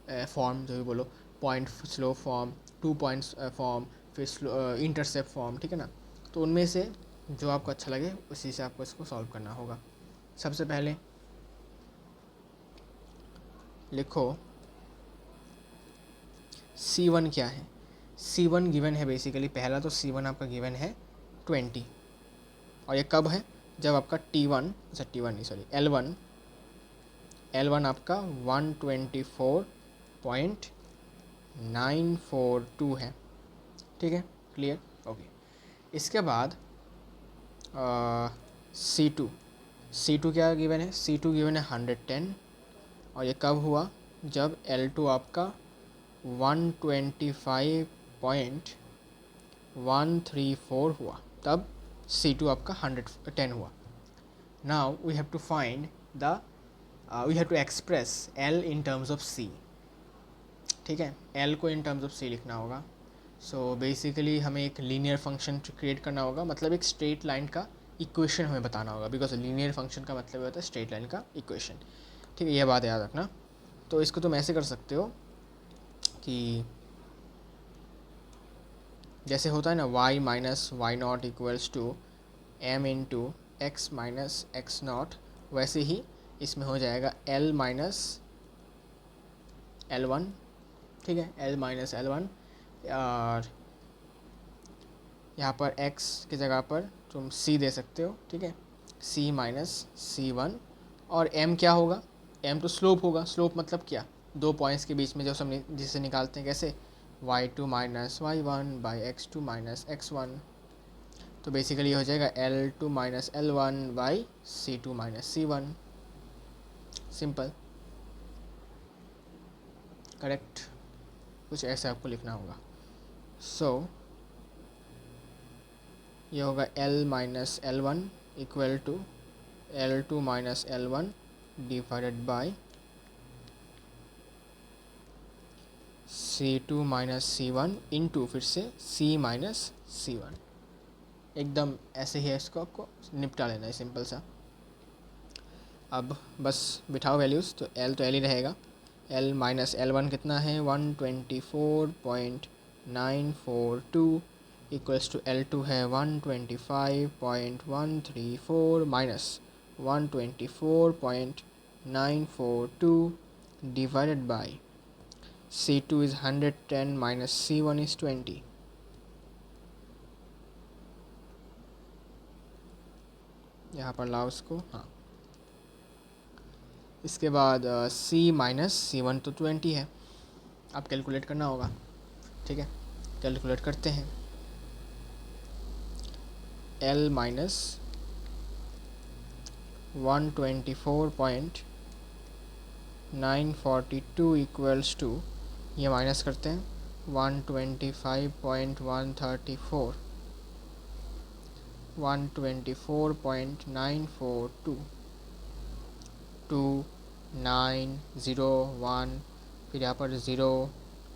फॉर्म, जो भी बोलो, point slope form, 2 points form, फिर इंटरसेप्ट फॉर्म, ठीक है ना। तो उनमें से जो आपको अच्छा लगे उसी से आपको इसको सॉल्व करना होगा। सबसे पहले लिखो C1 क्या है। C1 गिवन है बेसिकली, पहला तो C1 आपका गिवन है 20, और ये कब है, जब आपका L1 आपका 124.942 है, ठीक है, क्लियर, ओके। इसके बाद C2 C2 क्या गिवन है, C2 गिवन है 110, और ये कब हुआ, जब L2 आपका 125.134 हुआ, तब C2 आपका 110 हुआ. Now we have to find the we have to express L in terms of C. ठीक है, L को इन टर्म्स ऑफ C लिखना होगा. सो बेसिकली हमें एक लीनियर फंक्शन क्रिएट करना होगा, मतलब एक स्ट्रेट लाइन का इक्वेशन हमें बताना होगा, बिकॉज लीनियर फंक्शन का मतलब होता है स्ट्रेट लाइन का इक्वेशन. ठीक है, यह बात याद रखना. तो इसको तुम ऐसे कर सकते हो कि जैसे होता है ना y minus Y not equals to m into x minus x not, वैसे ही इसमें हो जाएगा L माइनस L1. ठीक है, L माइनस L1, और यहाँ पर x की जगह पर तुम c दे सकते हो. ठीक है, c माइनस C1, और m क्या होगा, m तो स्लोप होगा. स्लोप मतलब क्या, दो पॉइंट्स के बीच में जो हम जिसे निकालते हैं कैसे, y2 minus y1 by x2 minus x1. तो बेसिकली हो जाएगा L2 minus L1 by C2 minus C1. Simple, correct, कुछ ऐसे आपको लिखना होगा. सो ये होगा L minus L1 equal to L2 minus L1 divided by C2 minus C1 into फिर से C माइनस C1. एकदम ऐसे ही है, इसको आपको निपटा लेना है, सिंपल सा. अब बस बिठाओ वैल्यूज़, तो L तो L ही रहेगा. L माइनस L1 कितना है, 124.942 इक्वल्स टू L2 है 125.134 minus 124.942 divided by C2 is 110 minus C1 is 20. यहाँ पर लाओ उसको, हाँ. इसके बाद C माइनस C1 तो 20 है, अब कैलकुलेट करना होगा. ठीक है, कैलकुलेट करते हैं. L माइनस 124.942 इक्वल्स टू, ये माइनस करते हैं 125.134, 124.942, 2901, फिर यहाँ पर 0.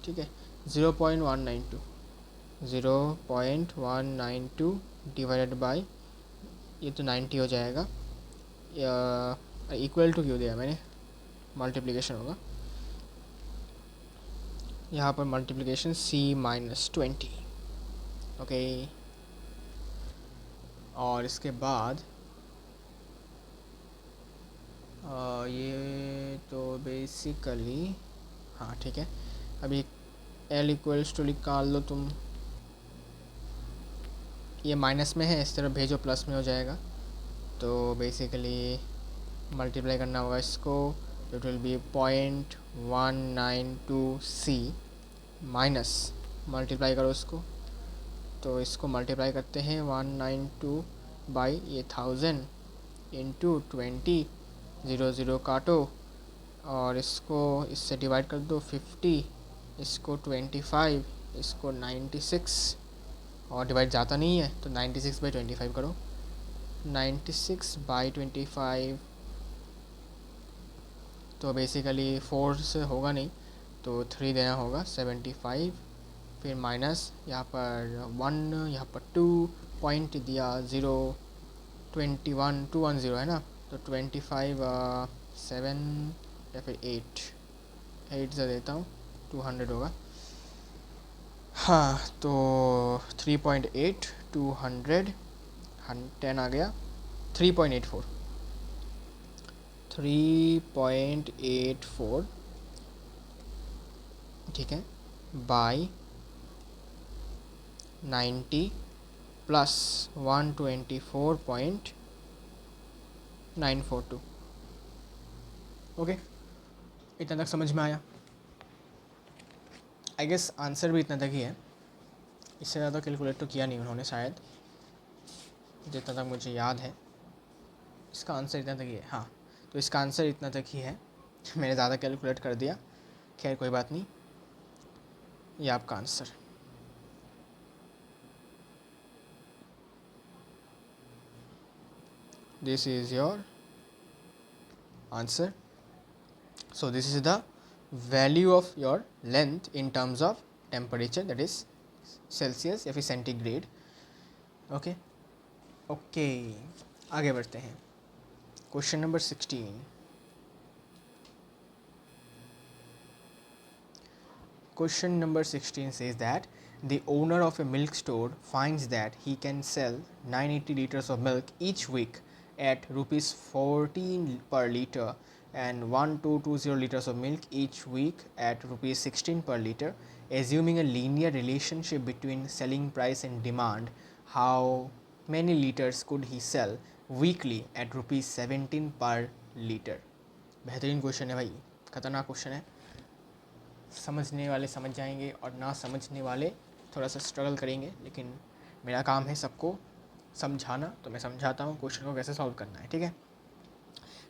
ठीक है, 0.192, 0.192 डिवाइडेड बाई, ये तो 90 हो जाएगा. इक्वल टू क्यों दिया मैंने, मल्टीप्लिकेशन होगा. यहाँ पर मल्टीप्लिकेशन C माइनस 20. ओके, और इसके बाद ये तो बेसिकली, हाँ ठीक है. अभी L इक्वल्स टू निकाल लो तुम, ये माइनस में है, इस तरफ भेजो प्लस में हो जाएगा. तो बेसिकली मल्टीप्लाई करना होगा इसको, it will B 0.192C minus, multiply करो इसको. तो इसको मल्टीप्लाई करते हैं 192 बाई ये 1000 इंटू 20, 0 काटो, और इसको इससे डिवाइड कर दो 50, इसको 25, इसको 96, और डिवाइड जाता नहीं है तो 96 बाई 25 करो. 96 बाई 25, तो बेसिकली 4 से होगा नहीं, तो 3 देना होगा, 75. फिर माइनस यहाँ पर 1, यहाँ पर 2 पॉइंट दिया, 0, 21, 210 है ना, तो 25 7 या फिर 8 से देता हूँ, 200 होगा. हाँ, तो 3.8, 200, 10 आ गया, 3.84, 3.84. ठीक है, बाई 90 प्लस 124.942. ओके, इतना तक समझ में आया. आई गेस आंसर भी इतना तक ही है, इससे ज़्यादा कैलकुलेट तो किया नहीं उन्होंने शायद, जितना तक मुझे याद है. इसका आंसर इतना तक ही है, हाँ तो इसका आंसर इतना तक ही है। मैंने ज़्यादा कैलकुलेट कर दिया, खैर कोई बात नहीं, ये आपका answer. This is your answer. So this is the value of your length in terms of temperature, that is Celsius या फिर सेंटीग्रेड। ओके ओके, आगे बढ़ते हैं। Question number 16। Question number 16 says that the owner of a milk store finds that he can sell 980 liters of milk each week at rupees 14 per liter and 1220 liters of milk each week at rupees 16 per liter. Assuming a linear relationship between selling price and demand, how many liters could he sell weekly at rupees 17 per liter? बेहतरीन question है भाई, खतरनाक question है। समझने वाले समझ जाएंगे और ना समझने वाले थोड़ा सा स्ट्रगल करेंगे, लेकिन मेरा काम है सबको समझाना, तो मैं समझाता हूँ क्वेश्चन को कैसे सॉल्व करना है। ठीक है,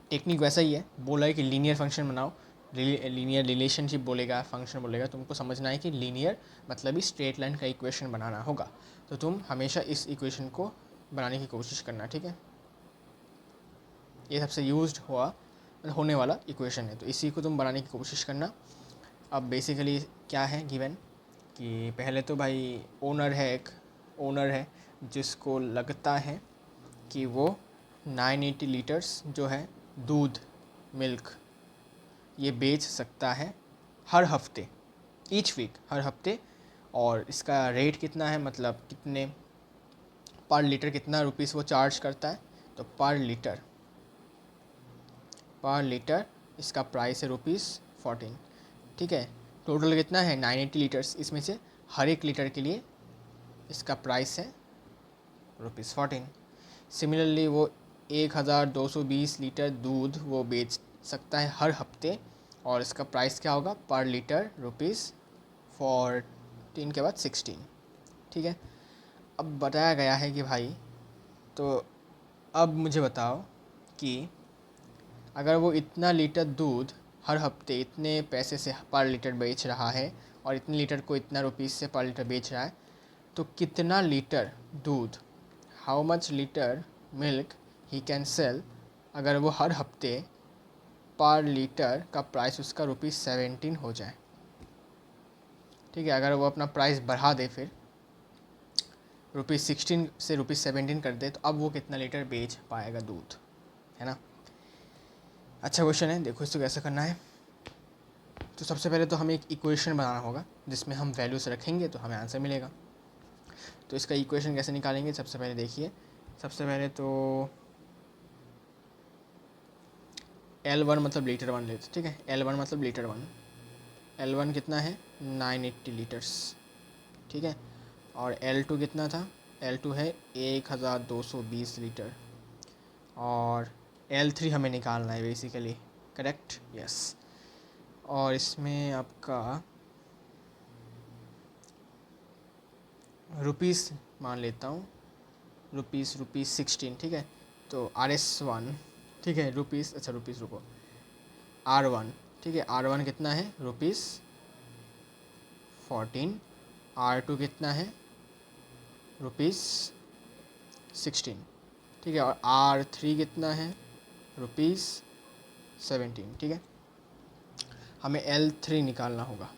टेक्निक वैसा ही है, बोला है कि लीनियर फंक्शन बनाओ, लीनियर रिलेशनशिप बोलेगा, फंक्शन बोलेगा, तुमको समझना है कि लीनियर मतलब ही स्ट्रेट लाइन का इक्वेशन बनाना होगा, तो तुम हमेशा इस इक्वेशन को बनाने की कोशिश करना। ठीक है, ये सबसे यूज्ड होने वाला इक्वेशन है, तो इसी को तुम बनाने की कोशिश करना। अब बेसिकली क्या है गिवन कि पहले तो भाई एक ओनर है जिसको लगता है कि वो 980 लीटर्स जो है दूध, मिल्क, ये बेच सकता है हर हफ्ते, ईच वीक, हर हफ्ते। और इसका रेट कितना है, मतलब कितने पर लीटर कितना रुपीस वो चार्ज करता है, तो पर लीटर इसका प्राइस है ₹14। ठीक है, टोटल कितना है 980 लीटर्स, इसमें से हर एक लीटर के लिए इसका प्राइस है ₹14। सिमिलरली वो 1220 लीटर दूध वो बेच सकता है हर हफ्ते, और इसका प्राइस क्या होगा पर लीटर ₹14 के बाद 16। ठीक है, अब बताया गया है कि भाई, तो अब मुझे बताओ कि अगर वो इतना लीटर दूध हर हफ्ते इतने पैसे से पर लीटर बेच रहा है और इतने लीटर को इतना रुपीस से पर लीटर बेच रहा है, तो कितना लीटर दूध, how much litre milk he can sell, अगर वो हर हफ्ते पर लीटर का प्राइस उसका ₹17 हो जाए। ठीक है, अगर वो अपना प्राइस बढ़ा दे, फिर ₹16 से ₹17 कर दे, तो अब वो कितना लीटर बेच पाएगा दूध, है ना। अच्छा क्वेश्चन है, देखो इसको कैसे करना है। तो सबसे पहले तो हमें एक इक्वेशन बनाना होगा जिसमें हम वैल्यूज रखेंगे तो हमें आंसर मिलेगा। तो इसका इक्वेशन कैसे निकालेंगे, सबसे पहले देखिए, सबसे पहले तो L1 मतलब लीटर 1 लेते, ठीक है, L1 मतलब लीटर 1, L1 कितना है 980 लीटर्स। ठीक है, और L2 कितना था, L2 है 1220 लीटर, और L3 हमें निकालना है बेसिकली, करेक्ट, यस। और इसमें आपका रुपीस मान लेता हूँ, रुपीस 16। ठीक है, तो RS1, ठीक है, रुपीस, अच्छा रुपीस रुको, R1, ठीक है, R1 कितना है ₹14, R2 कितना है ₹16। ठीक है, और R3 कितना है ₹17। ठीक है, हमें L3 निकालना होगा।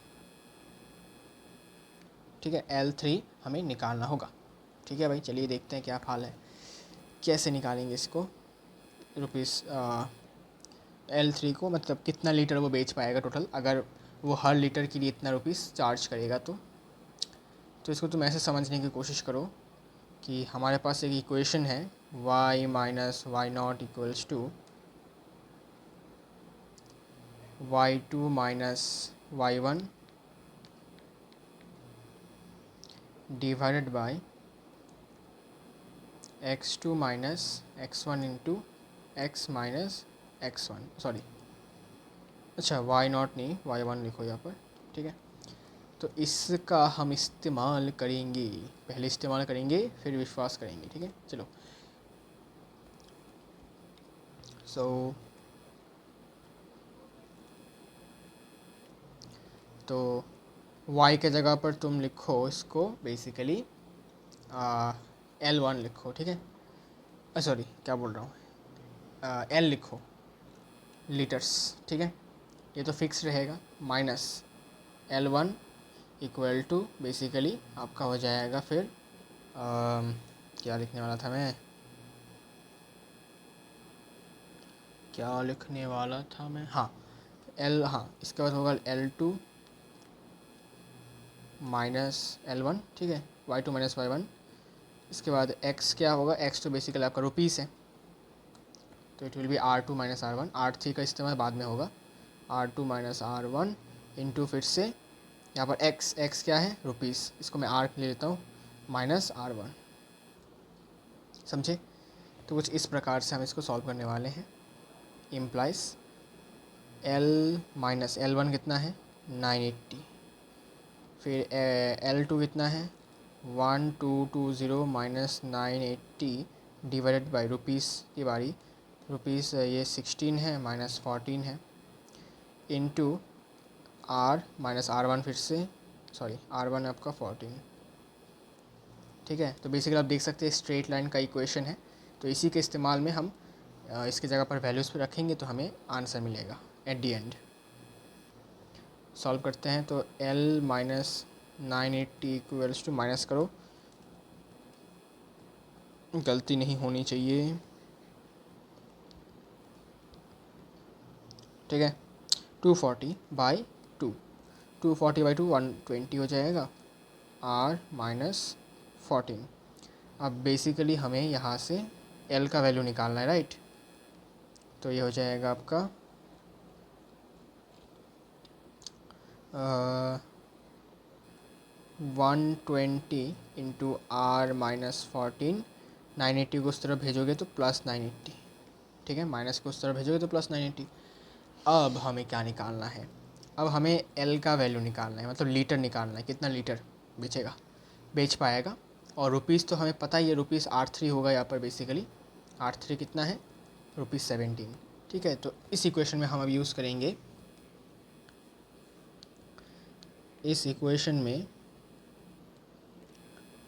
ठीक है, L3 हमें निकालना होगा। ठीक है भाई, चलिए देखते हैं क्या हाल है, कैसे निकालेंगे इसको। L3 को मतलब कितना लीटर वो बेच पाएगा टोटल, अगर वो हर लीटर के लिए इतना रुपीस चार्ज करेगा, तो इसको तुम ऐसे समझने की कोशिश करो कि हमारे पास एक इक्वेशन है y minus Y not equals to y2 minus y1 divided by x2 minus x1 into x minus x1, sorry, अच्छा y नॉट नहीं y1 लिखो यहाँ पर। ठीक है, तो इसका हम इस्तेमाल करेंगे, पहले इस्तेमाल करेंगे फिर विश्वास करेंगे। ठीक है, चलो सो तो y के जगह पर तुम लिखो इसको बेसिकली L1 लिखो, ठीक है, सॉरी क्या बोल रहा हूँ, L लिखो लीटर्स, ठीक है, ये तो फिक्स रहेगा, minus L1 equal to basically आपका हो जाएगा फिर क्या लिखने वाला था मैं, हाँ हाँ इसके बाद होगा L2 माइनस L1, ठीक है, Y2 माइनस Y1। इसके बाद x क्या होगा, x तो बेसिकली आपका रुपीस है, तो it will B R2 minus R1। R3 का इस्तेमाल बाद में होगा, R2 माइनस R1 इंटू फिर से यहाँ पर x क्या है, रुपीस, इसको मैं R ले लेता हूँ, माइनस R1, समझे। तो कुछ इस प्रकार से हम इसको सॉल्व करने वाले हैं। इम्प्लाइज L माइनस L1 कितना है 980, फिर L2 कितना है 1220 माइनस 980 डिवाइडेड बाई रुपीस की बारी, रुपीस ये 16 है माइनस 14 है, इंटू R माइनस R1 फिर से, सॉरी R1 आपका 14, ठीक है। तो बेसिकली आप देख सकते हैं स्ट्रेट लाइन का इक्वेशन है, तो इसी के इस्तेमाल में हम इसके जगह पर वैल्यूज़ पे रखेंगे तो हमें आंसर मिलेगा एट दी एंड। सॉल्व करते हैं तो L minus 980 equals to, minus करो, गलती नहीं होनी चाहिए, ठीक है, 240 बाई 2, 240 बाई 2 120 हो जाएगा, R माइनस 14। अब बेसिकली हमें यहाँ से L का वैल्यू निकालना है, राइट। तो ये हो जाएगा आपका 120 इंटू R माइनस 14, 980 को उस तरफ भेजोगे तो प्लस 980, ठीक है, माइनस को उस तरफ भेजोगे तो प्लस 980। अब हमें क्या निकालना है, अब हमें L का वैल्यू निकालना है, मतलब लीटर निकालना है, कितना लीटर बेच पाएगा। और रुपीस तो हमें पता ही है, रुपीस R3 होगा यहाँ पर, बेसिकली R3 कितना है, रुपीस 17, ठीक है। तो इस इक्वेशन में हम अब यूज़ करेंगे, इस इक्वेशन में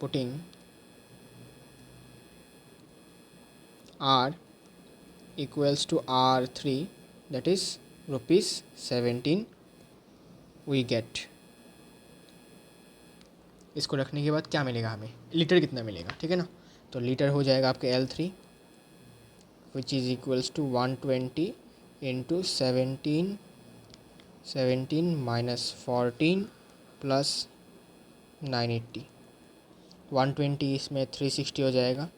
putting R equals to R3 that is rupees 17 we get. इसको रखने के बाद क्या मिलेगा हमें, लीटर कितना मिलेगा, ठीक है ना। तो लीटर हो जाएगा आपके L3 which is equals to 120 into 17 minus 14 plus 980, 120 इसमें 360 हो जाएगा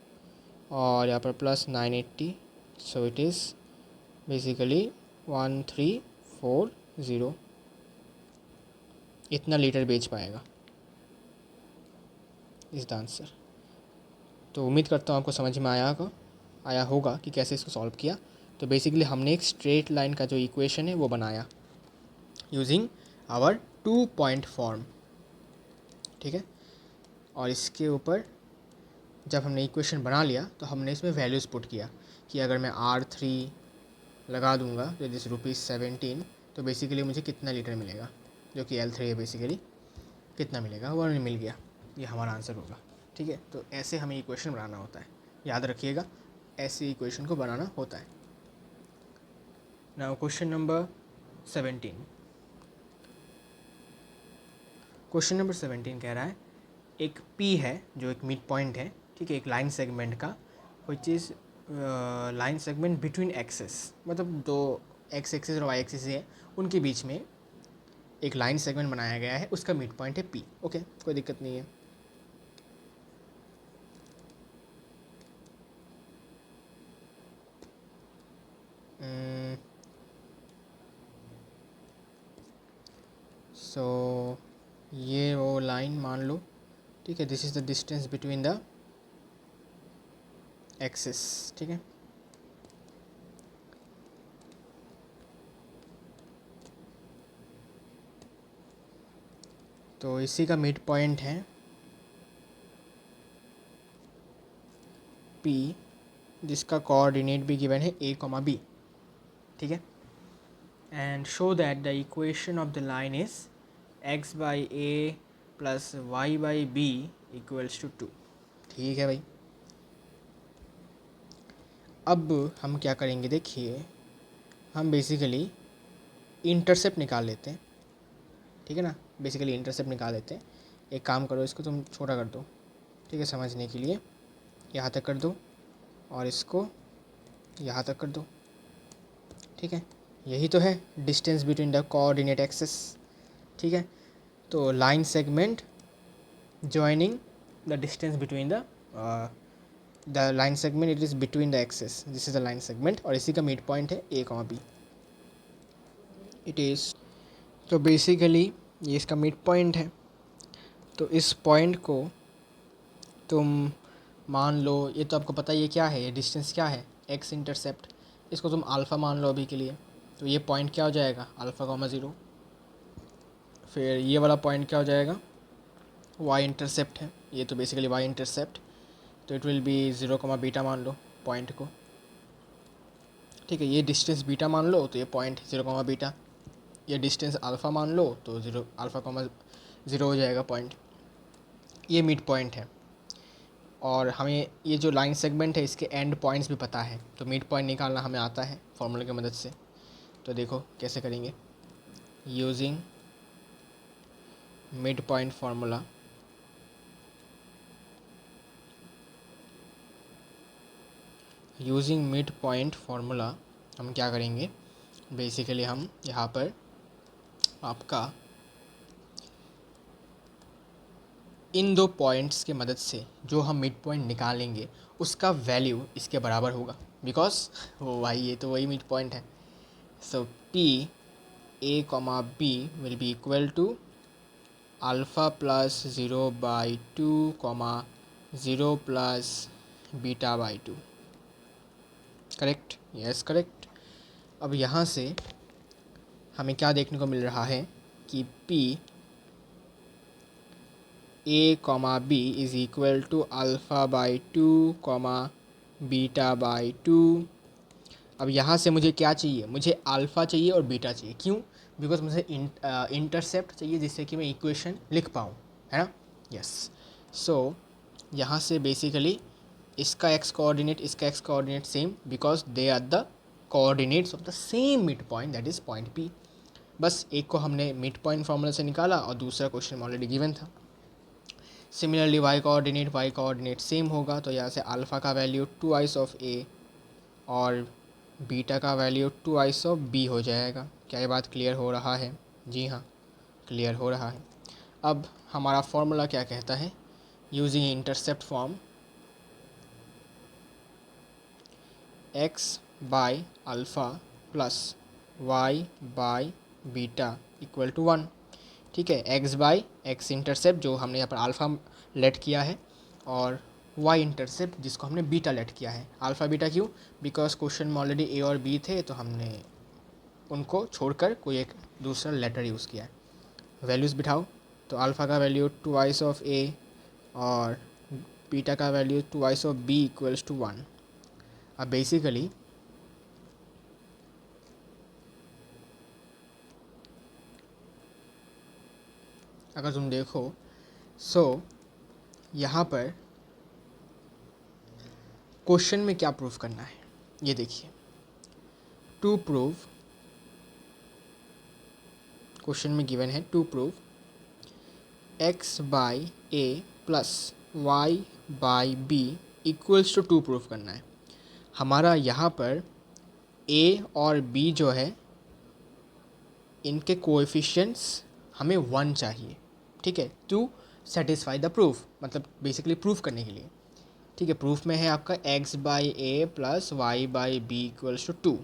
और यहाँ पर plus 980, so it is basically 1340, इतना लीटर बेच पाएगा, इस द आंसर। तो उम्मीद करता हूँ आपको समझ में आया होगा कि कैसे इसको सॉल्व किया। तो बेसिकली हमने एक स्ट्रेट लाइन का जो इक्वेशन है वो बनाया यूजिंग आवर 2 पॉइंट फॉर्म, ठीक है। और इसके ऊपर जब हमने इक्वेशन बना लिया तो हमने इसमें वैल्यूज़ पुट किया कि अगर मैं R3 लगा दूंगा तो दिस रुपीज़ 17, तो बेसिकली मुझे कितना लीटर मिलेगा, जो कि L3 है, बेसिकली कितना मिलेगा वो हमें मिल गया, ये हमारा आंसर होगा, ठीक है। तो ऐसे हमें इक्वेशन बनाना होता है, याद रखिएगा ऐसे इक्वेशन को बनाना होता है। Now question number 17, question number 17 कह रहा है एक P है जो एक मिड पॉइंट है, ठीक है, एक लाइन सेगमेंट का, which is line segment between axes, मतलब दो एक्स एक्सिस और वाई एक्सिस है, उनके बीच में एक लाइन सेगमेंट बनाया गया है, उसका मिड पॉइंट है P, ओके, कोई दिक्कत नहीं है। सो ये वो लाइन मान लो, ठीक है, this is the distance between the axis, ठीक है। तो इसी का मिड पॉइंट है P, जिसका कोऑर्डिनेट भी गिवन है a, B, ठीक है। And show that the equation of the line is x by a plus y by b equals to 2। ठीक है भाई। अब हम क्या करेंगे, देखिए हम बेसिकली इंटरसेप्ट निकाल लेते हैं, ठीक है ना। बेसिकली इंटरसेप्ट निकाल लेते हैं। एक काम करो, इसको तुम छोटा कर दो, ठीक है, समझने के लिए यहाँ तक कर दो और इसको यहाँ तक कर दो, ठीक है। यही तो है distance between the coordinate axes, ठीक है। तो line segment joining the distance between the line segment, it is between the axes, this is the line segment, और इसी का मिड पॉइंट है a comma b, it is. तो basically ये इसका मिड पॉइंट है। तो इस पॉइंट को तुम मान लो, ये तो आपको पता ही है क्या है, ये डिस्टेंस क्या है, एक्स इंटरसेप्ट, इसको तुम अल्फ़ा मान लो अभी के लिए। तो ये पॉइंट क्या हो जाएगा, अल्फ़ा कॉमा 0। फिर ये वाला पॉइंट क्या हो जाएगा, वाई इंटरसेप्ट है, ये तो बेसिकली वाई इंटरसेप्ट, तो it will B 0 comma beta मान लो पॉइंट को, ठीक है। ये डिस्टेंस बीटा मान लो तो ये पॉइंट 0 कॉमा बीटा, ये डिस्टेंस अल्फ़ा मान लो तो 0 अल्फ़ा कॉमा 0 हो जाएगा पॉइंट। ये मिड पॉइंट है और हमें ये जो लाइन सेगमेंट है इसके एंड पॉइंट्स भी पता है, तो मिड पॉइंट निकालना हमें आता है फॉर्मूले की मदद से। तो देखो कैसे करेंगे, using mid point formula, using mid point formula हम क्या करेंगे, बेसिकली हम यहाँ पर आपका इन दो पॉइंट्स के मदद से जो हम मिड पॉइंट निकालेंगे उसका वैल्यू इसके बराबर होगा, बिकॉज वो भाई ये तो वही मिड पॉइंट है। So P A comma B will be equal to alpha plus 0/2 comma 0 plus beta by 2, correct, yes correct. अब यहाँ से हमें क्या देखने को मिल रहा है कि P A comma b is equal to alpha by 2 comma beta by 2। अब यहाँ से मुझे क्या चाहिए, मुझे अल्फ़ा चाहिए और बीटा चाहिए, क्यों, बिकॉज मुझे इंटरसेप्ट चाहिए जिससे कि मैं इक्वेशन लिख पाऊँ, है ना, यस। सो यहाँ से बेसिकली इसका एक्स कोऑर्डिनेट, इसका x coordinate same, because they are the coordinates of the same mid point, that is point P. बस एक को हमने मिड पॉइंट फार्मूला से निकाला और दूसरा क्वेश्चन में ऑलरेडी गिवन था। सिमिलरली वाई कोऑर्डिनेट सेम होगा, तो यहाँ से अल्फ़ा का वैल्यू 2 ऑफ ए और बीटा का वैल्यू 2 ऑफ बी हो जाएगा। क्या ये बात क्लियर हो रहा है? जी हाँ, क्लियर हो रहा है। अब हमारा फॉर्मूला क्या कहता है, using intercept form x by alpha plus y by beta equal to 1, ठीक है। एक्स बाई एक्स इंटरसेप्ट जो हमने यहाँ पर अल्फ़ा लेट किया है, और वाई इंटरसेप्ट जिसको हमने बीटा लेट किया है। अल्फ़ा बीटा क्यों, बिकॉज क्वेश्चन में ऑलरेडी ए और बी थे, तो हमने उनको छोड़कर कोई एक दूसरा लेटर यूज़ किया है। वैल्यूज़ बिठाओ, तो अल्फ़ा का वैल्यू 2 ऑफ ए और बीटा का value 2 of b equals to 1। अब बेसिकली अगर तुम देखो, सो यहाँ पर क्वेश्चन में क्या प्रूफ करना है, ये देखिए। टू प्रूव, क्वेश्चन में गिवन है to prove x by a plus y by b equals to 2 proof करना है। हमारा यहाँ पर ए और बी जो है इनके कोएफिशिएंट्स हमें 1 चाहिए, ठीक है, टू सेटिस्फाई द प्रूफ, मतलब बेसिकली प्रूफ करने के लिए, ठीक है। प्रूफ में है आपका x by a plus y by b equals to 2।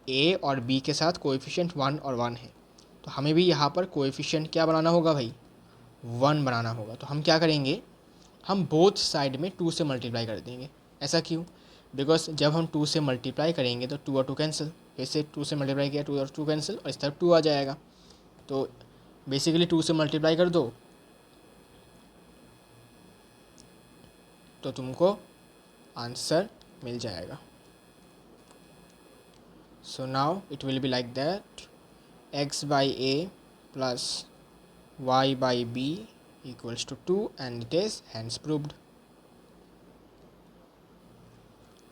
A और बी के साथ कोएफिशिएंट 1 और 1 है, तो हमें भी यहाँ पर कोएफिशिएंट क्या बनाना होगा भाई, 1 बनाना होगा। तो हम क्या करेंगे, हम बोथ साइड में 2 से मल्टीप्लाई कर देंगे। ऐसा क्यों, बिकॉज जब हम 2 से मल्टीप्लाई करेंगे तो 2 और 2 कैंसिल, जैसे 2 से मल्टीप्लाई किया 2 और 2 कैंसिल, और इस तरफ 2 आ जाएगा। तो बेसिकली 2 से मल्टीप्लाई कर दो तो तुमको आंसर मिल जाएगा। So now it will be like that, x by a plus y by b equals to 2 and it is hence proved.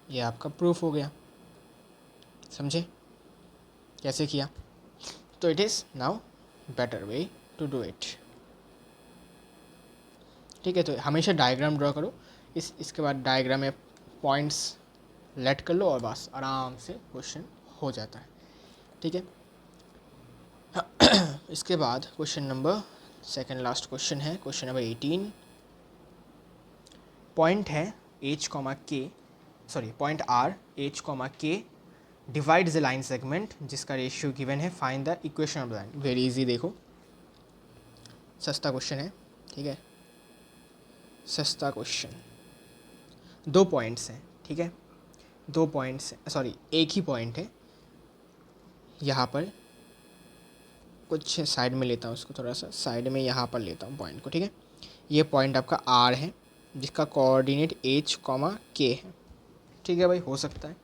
ये आपका प्रूफ हो गया, समझे कैसे किया? तो it is now better way to do it. ठीक है, तो हमेशा डायग्राम ड्रॉ करो, इसके बाद डायग्राम में पॉइंट्स लेट कर लो और बस आराम से क्वेश्चन हो जाता है। ठीक है, इसके बाद question number second last question है, क्वेश्चन नंबर 18। पॉइंट है h कॉमा के, sorry point r h comma के डिवाइड्स द लाइन सेगमेंट जिसका रेशियो गिवन है, find the equation of the line. Very easy, देखो सस्ता क्वेश्चन है। ठीक है, सस्ता क्वेश्चन, 2 पॉइंट्स हैं। ठीक है, 2 पॉइंट्स, सॉरी एक ही पॉइंट है यहाँ पर, कुछ साइड में लेता हूँ उसको, थोड़ा सा साइड में यहाँ पर लेता हूँ पॉइंट को। ठीक है, ये पॉइंट आपका r है जिसका कोऑर्डिनेट h कॉमा k है। ठीक है भाई, हो सकता है।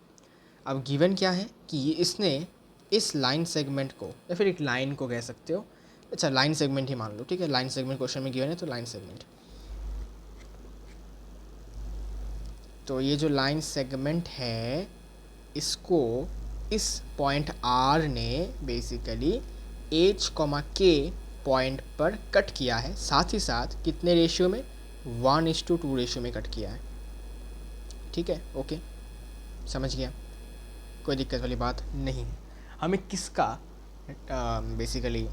अब गिवन क्या है कि इसने इस लाइन सेगमेंट को, या फिर एक लाइन को कह सकते हो, अच्छा लाइन सेगमेंट ही मान लो। ठीक है, लाइन सेगमेंट क्वेश्चन में गिवन है तो लाइन सेगमेंट, तो ये जो लाइन सेगमेंट है इसको इस पॉइंट r ने basically h comma k point पर कट किया है, साथ ही साथ कितने रेशियो में, 1:2 रेशियो में कट किया है। ठीक है, ओके, समझ गया, कोई दिक्कत वाली बात नहीं है। हमें किसका बेसिकली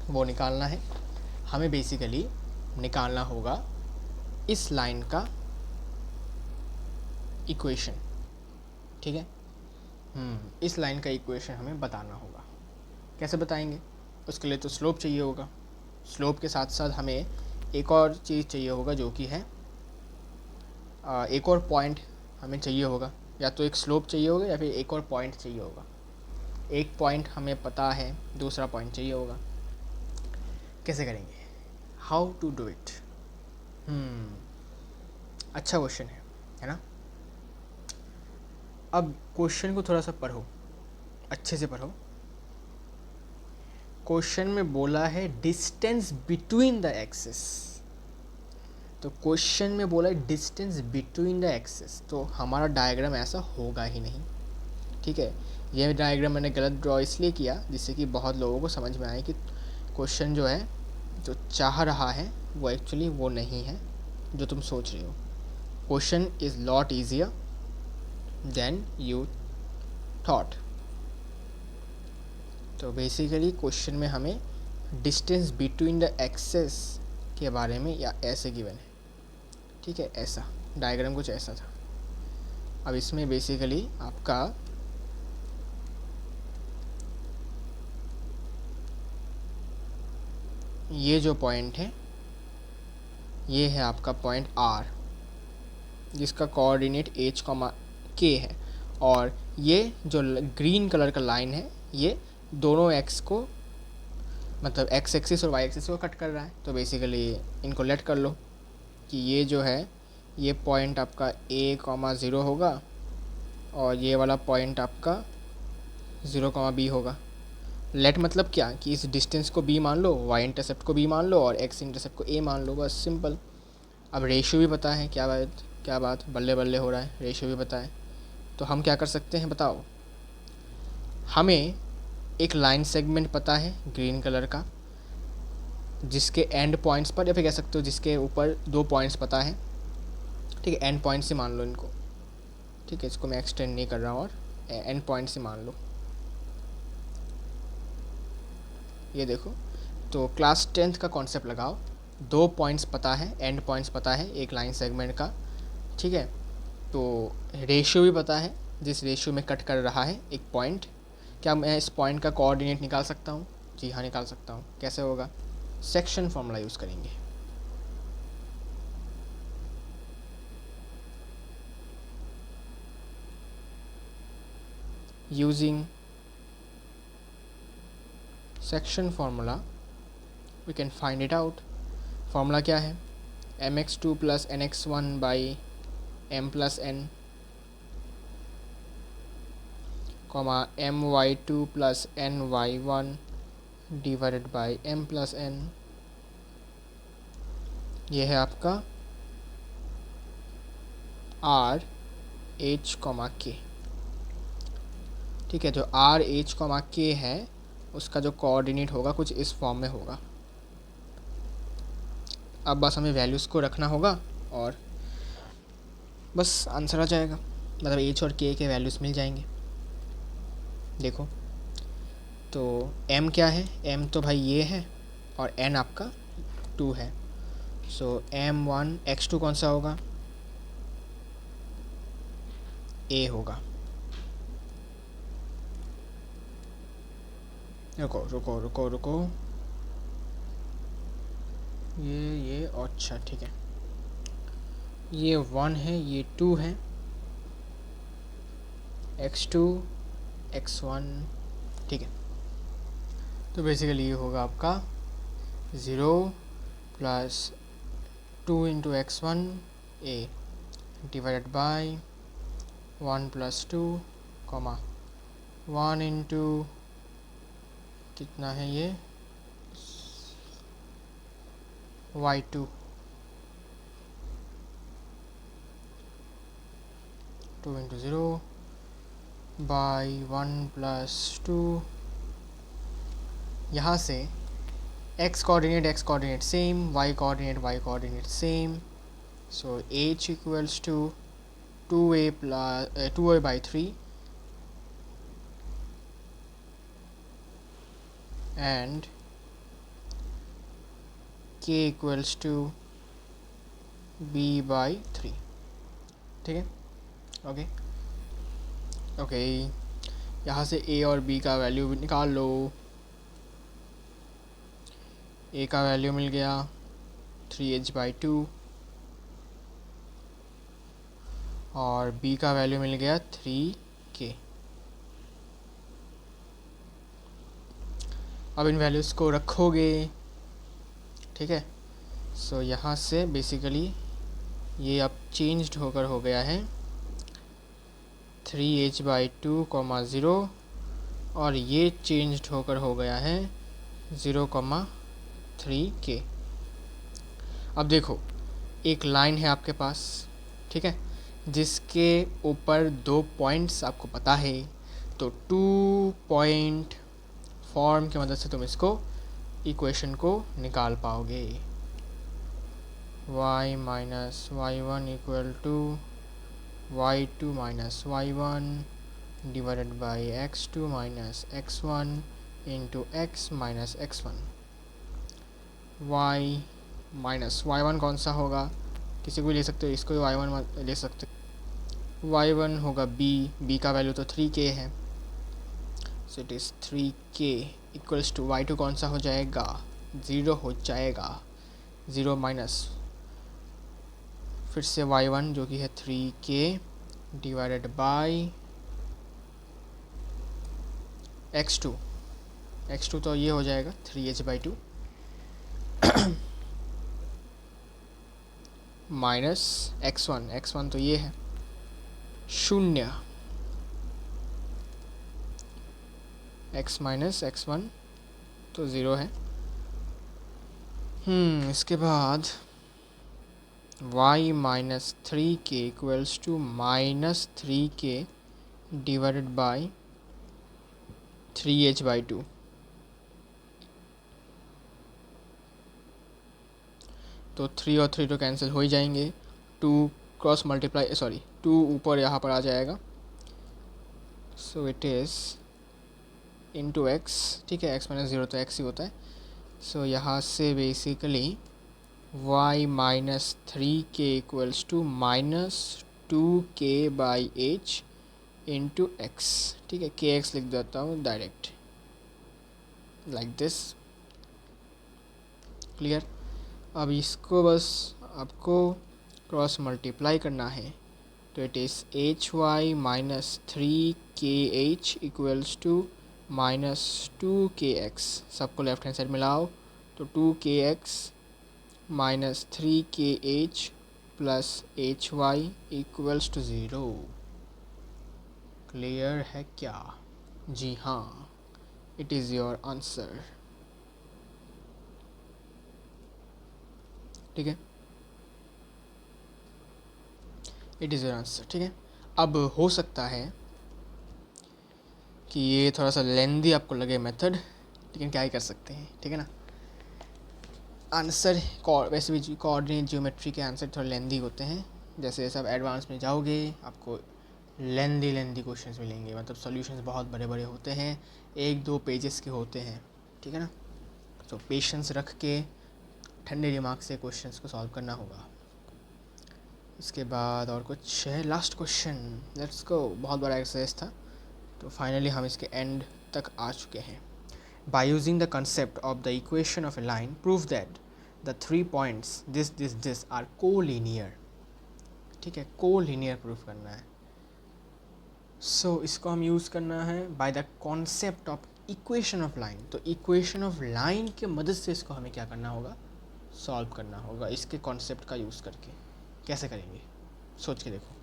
वो निकालना है, हमें बेसिकली निकालना होगा इस लाइन का इक्वेशन। ठीक है, इस लाइन का इक्वेशन हमें बताना होगा। कैसे बताएंगे? उसके लिए तो स्लोप चाहिए होगा, स्लोप के साथ साथ हमें एक और चीज़ चाहिए होगा जो कि है एक और पॉइंट हमें चाहिए होगा, या तो एक स्लोप चाहिए होगा या फिर एक और पॉइंट चाहिए होगा। एक पॉइंट हमें पता है, दूसरा पॉइंट चाहिए होगा। कैसे करेंगे? How to do it? अच्छा क्वेश्चन है ना? अब क्वेश्चन को थोड़ा सा पढ़ो, अच्छे से पढ़ो। क्वेश्चन में बोला है डिस्टेंस बिटवीन द एक्सिस, तो क्वेश्चन में बोला है डिस्टेंस बिटवीन द एक्सिस, तो हमारा डायग्राम ऐसा होगा ही नहीं। ठीक है, यह डायग्राम मैंने गलत ड्रॉ इसलिए किया जिससे कि बहुत लोगों को समझ में आए कि क्वेश्चन जो है, जो चाह रहा है वो एक्चुअली वो नहीं है जो तुम सोच रहे हो। Question is lot easier than you thought. तो बेसिकली क्वेश्चन में हमें डिस्टेंस बिटवीन द एक्सेस के बारे में या ऐसे गिवन है। ठीक है, ऐसा डायग्राम कुछ ऐसा था। अब इसमें बेसिकली आपका ये जो पॉइंट है, ये है आपका पॉइंट R जिसका कोऑर्डिनेट h, k है, और ये जो ग्रीन कलर का लाइन है ये दोनों x को, मतलब x एक्सिस और y एक्सिस को कट कर रहा है। तो बेसिकली इनको लेट कर लो कि ये जो है ये पॉइंट आपका a,0 होगा और ये वाला पॉइंट आपका 0,b होगा। लेट मतलब क्या कि इस डिस्टेंस को b मान लो, y इंटरसेप्ट को b मान लो और x इंटरसेप्ट को a मान लो, बस सिंपल। अब रेशियो भी पता है, क्या बात बल्ले बल्ले हो रहा है, रेशियो भी पता है। तो हम क्या कर सकते हैं बताओ? हमें एक लाइन सेगमेंट पता है ग्रीन कलर का, जिसके एंड पॉइंट्स पर, या फिर कह सकते हो जिसके ऊपर 2 पॉइंट्स पता है। ठीक है, एंड पॉइंट्स से मान लो इनको। ठीक है, इसको मैं एक्सटेंड नहीं कर रहा हूँ, और एंड पॉइंट से मान लो। ये देखो, तो क्लास 10th का कॉन्सेप्ट लगाओ, 2 पॉइंट्स पता है, एंड पॉइंट्स पता है एक लाइन सेगमेंट का। ठीक है, तो रेशियो भी पता है, जिस रेशियो में कट कर रहा है एक पॉइंट। क्या मैं इस पॉइंट का कोऑर्डिनेट निकाल सकता हूँ? जी हाँ, निकाल सकता हूँ। कैसे होगा? सेक्शन फॉर्मूला यूज़ करेंगे। Using section formula we can find it out. Formula क्या है? mx2 plus nx1 by m plus n। Comma my2 plus ny1 divided by m plus n। ये है आपका r h कॉमा k। ठीक है, जो r h comma k है उसका जो कोऑर्डिनेट होगा कुछ इस फॉर्म में होगा। अब बस हमें वैल्यूज़ को रखना होगा और बस आंसर आ जाएगा, मतलब h और k के वैल्यूज़ मिल जाएंगे। देखो तो m क्या है, m तो भाई ये है और n आपका 2 है। सो m1 x2 कौन सा होगा, a होगा। रुको रुको रुको रुको, ये अच्छा ठीक है, ये 1 है, ये 2 है, x2 x1 ठीक है। तो बेसिकली ये होगा आपका 0 plus 2 into x1 a divided by 1 plus 2 comma 1 into कितना है ये y2 2 इंटू 0 बाई 1 प्लस 2। यहाँ से x coordinate same, y coordinate same. So h equals to 2a by 3 and k equals to b by 3। ठीक है, okay okay. यहाँ से a और b का वैल्यू निकाल लो। a का वैल्यू मिल गया 3h बाई 2 और b का वैल्यू मिल गया 3k। अब इन वैल्यूज़ को रखोगे, ठीक है। सो यहाँ से बेसिकली ये अब चेंज्ड होकर हो गया है 3h बाई 2 कॉमा 0 और ये चेंज्ड होकर हो गया है 0 कॉमा 3k। अब देखो एक लाइन है आपके पास, ठीक है, जिसके ऊपर 2 पॉइंट्स आपको पता है, तो 2 पॉइंट फॉर्म की मदद से तुम इसको इक्वेशन को निकाल पाओगे। y minus y1 equal to y2 minus y1 divided by x2 minus x1 into x minus x1। y minus y1 कौन सा होगा, किसी को भी ले सकते हो, इसको भी y1 ले सकते हो। y1 होगा b का वैल्यू तो 3k है, so it is 3k equals to y2 कौन सा हो जाएगा, 0 हो जाएगा। 0 माइनस फिर से y1 जो कि है 3k डिवाइडेड बाई x2 तो ये हो जाएगा 3h बाई 2 माइनस x1 तो ये है 0, x माइनस x1 तो 0 है। इसके बाद y minus 3k equals to minus 3k divided by 3h by 2। तो 3 और 3 तो कैंसिल हो ही जाएंगे, 2 क्रॉस मल्टीप्लाई 2 ऊपर यहाँ पर आ जाएगा। सो इट इज़ इंटू एक्स, ठीक है, x माइनस 0 तो x ही होता है। सो यहाँ से basically y minus 3k equals to minus 2k by h into x. ठीक है, kx लिख देता हूँ डायरेक्ट लाइक दिस। क्लियर। अब इसको बस आपको क्रॉस मल्टीप्लाई करना है, तो it is hy minus 3kh equals to minus 2kx। सबको लेफ्ट हैंड साइड मिलाओ तो 2kx minus 3kh plus hy equals to 0। Clear है क्या? जी हाँ, इट इज़ योर आंसर। ठीक है, इट इज़ योर आंसर। ठीक है, अब हो सकता है कि ये थोड़ा सा लेंदी आपको लगे मेथड, लेकिन क्या ही कर सकते हैं। ठीक है ना, आंसर वैसे भी कोऑर्डिनेट ज्योमेट्री के आंसर थोड़े लेंदी होते हैं। जैसे जैसे आप एडवांस में जाओगे आपको लेंदी क्वेश्चंस मिलेंगे, मतलब सॉल्यूशंस बहुत बड़े बड़े होते हैं, 1-2 पेजेस के होते हैं। ठीक है ना, तो पेशेंस रख के ठंडे दिमाग से क्वेश्चंस को सॉल्व करना होगा। इसके बाद और कुछ है, लास्ट क्वेश्चन, लेट्स गो। बहुत बड़ा एक्सरसाइज था, तो फाइनली हम इसके एंड तक आ चुके हैं। By using the concept of the equation of a line, prove that the 3 points this are collinear. ठीक है, कोलिनियर प्रूफ करना है। इसको हम यूज़ करना है by the concept of equation of line. तो इक्वेशन ऑफ लाइन के मदद से इसको हमें क्या करना होगा, सॉल्व करना होगा, इसके कॉन्सेप्ट का यूज़ करके। कैसे करेंगे, सोच के देखो,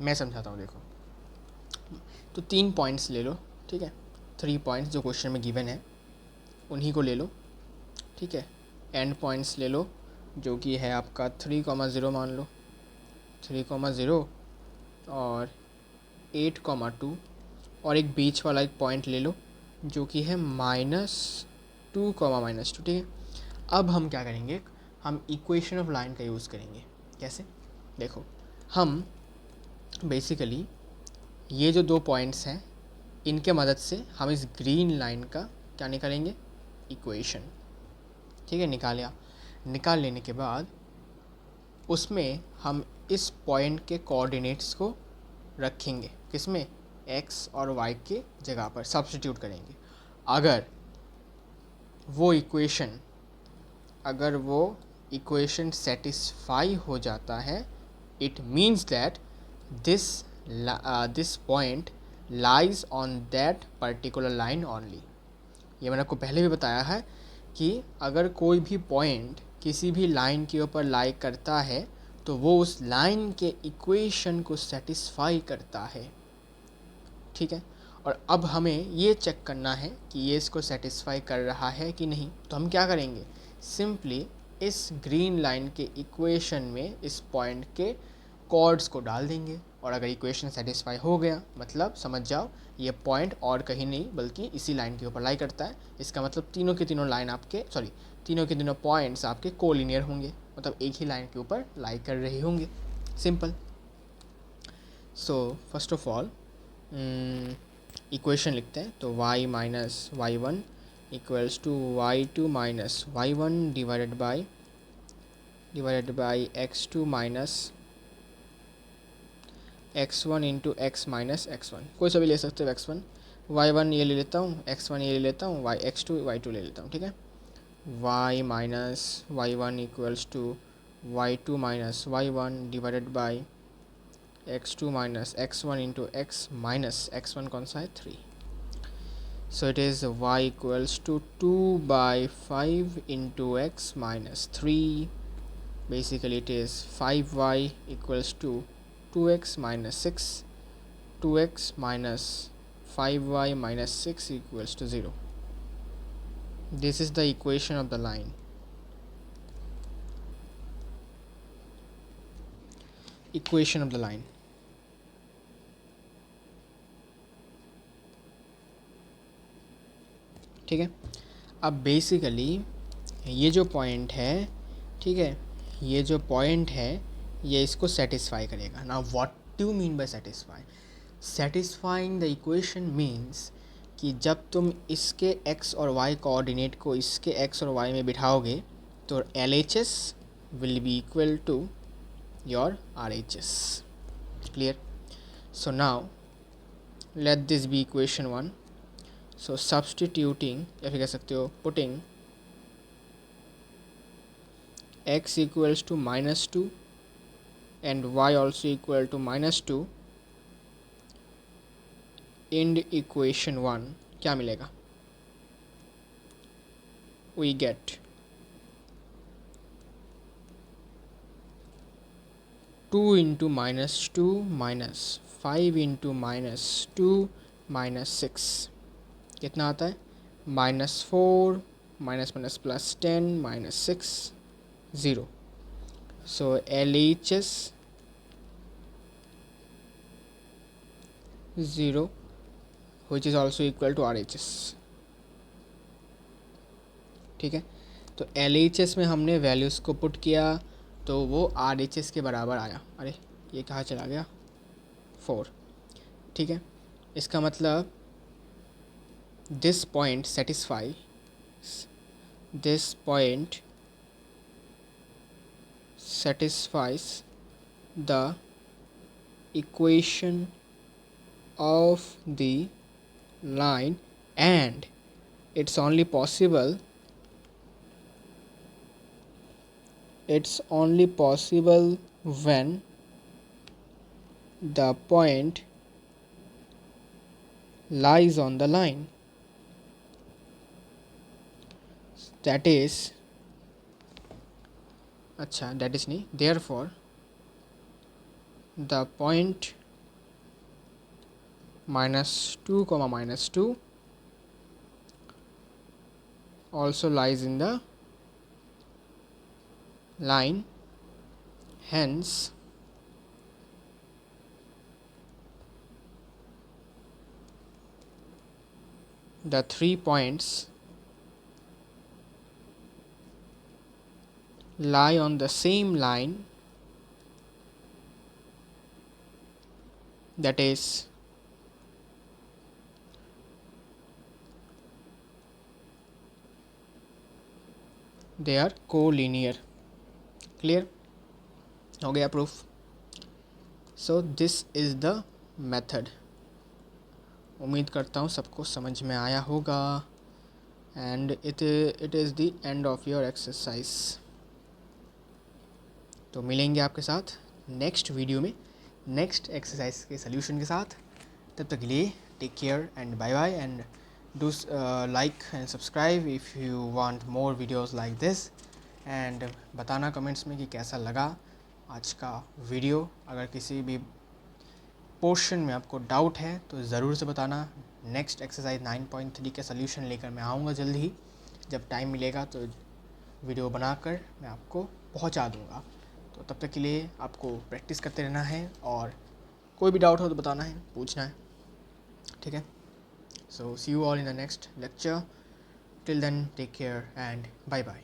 मैं समझाता हूँ। देखो, तो 3 पॉइंट्स ले लो। ठीक है, 3 पॉइंट्स जो क्वेश्चन में गिवन है उन्हीं को ले लो। ठीक है, एंड पॉइंट्स ले लो, जो कि है आपका 3,0 मान लो, 3,0 और 8,2, और एक बीच वाला एक पॉइंट ले लो जो कि है -2, -2। ठीक है, अब हम क्या करेंगे, हम इक्वेशन ऑफ लाइन का यूज़ करेंगे। कैसे, देखो, हम बेसिकली ये जो 2 पॉइंट्स हैं इनके मदद से हम इस ग्रीन लाइन का क्या निकालेंगे, इक्वेशन। ठीक है, निकाल लेने के बाद उसमें हम इस पॉइंट के कोऑर्डिनेट्स को रखेंगे, किसमें, x और y के जगह पर सब्स्टिट्यूट करेंगे। अगर वो इक्वेशन सेटिस्फाई हो जाता है, it means that this point lies on that particular line only. ये मैंने आपको पहले भी बताया है कि अगर कोई भी पॉइंट किसी भी लाइन के ऊपर लाई करता है तो वो उस लाइन के इक्वेशन को सेटिस्फाई करता है। ठीक है, और अब हमें ये चेक करना है कि ये इसको सेटिस्फाई कर रहा है कि नहीं। तो हम क्या करेंगे, सिंपली इस ग्रीन लाइन के इक्वेशन में इस पॉइंट के कॉर्ड्स को डाल देंगे, और अगर इक्वेशन सेटिस्फाई हो गया, मतलब समझ जाओ ये पॉइंट और कहीं नहीं बल्कि इसी लाइन के ऊपर लाई करता है। इसका मतलब तीनों के तीनों पॉइंट्स आपके कोलिनियर होंगे, मतलब एक ही लाइन के ऊपर लाई कर रहे होंगे। Simple. So first of all equation लिखते हैं, तो y minus y1 equals to y2 minus y1 divided by x2 minus x1 into x minus x1। कोई सा भी ले सकते हो, x1 y1 ये ले लेता हूँ, x1 ये ले लेता हूँ, x2 y2 ले लेता हूँ। ठीक है, y minus y1 equals to y2 minus y1 divided by x2 minus x1 into x minus x1 कौन सा है, 3। So it is y equals to 2/5 into x minus 3. Basically it is 5y equals to 2x minus 6. 2x minus 5y minus 6 equals to 0. This is the equation of the line. Equation of the line. ठीक है, अब basically ये जो point है, ठीक है, ये जो पॉइंट है ये इसको सेटिस्फाई करेगा ना। What do mean by satisfy, satisfying the equation means कि जब तुम इसके x और y कोऑर्डिनेट को इसके x और y में बिठाओगे तो LHS will be equal to your RHS। Clear, so now let this be equation 1। So substituting, या फिर कह सकते हो putting x equals to -2 and y also equal to -2 in equation 1, क्या मिलेगा, we get two into minus two minus 5 into minus two minus 6 कितना आता है? -4 minus minus plus 10 -6 0. So LHS 0 which is also equal to RHS. ठीक है, तो LHS में हमने वैल्यूज़ को पुट किया तो वो RHS के बराबर आया. अरे ये कहाँ चला गया? 4. ठीक है, इसका मतलब this point satisfies the equation of the line, and it's only possible when the point lies on the line. That is नहीं, therefore the point -2, -2 also lies in the line, hence the 3 points lie on the same line, that is they are collinear. Clear हो गया proof? So this is the method. उम्मीद करता हूँ सबको समझ में आया होगा, and it is the end of your exercise. तो मिलेंगे आपके साथ नेक्स्ट वीडियो में नेक्स्ट एक्सरसाइज के सल्यूशन के साथ. तब तक के लिए take care and bye bye, and do like and subscribe if you want more videos like this. And बताना कमेंट्स में कि कैसा लगा आज का वीडियो. अगर किसी भी पोर्शन में आपको डाउट है तो ज़रूर से बताना. नेक्स्ट एक्सरसाइज 9.3 के सल्यूशन लेकर मैं आऊँगा जल्द ही. जब टाइम मिलेगा तो वीडियो बनाकर मैं आपको पहुँचा दूँगा. तो तब तक के लिए आपको प्रैक्टिस करते रहना है, और कोई भी डाउट हो तो बताना है, पूछना है. ठीक है, so see you all in the next lecture. Till then take care and bye bye.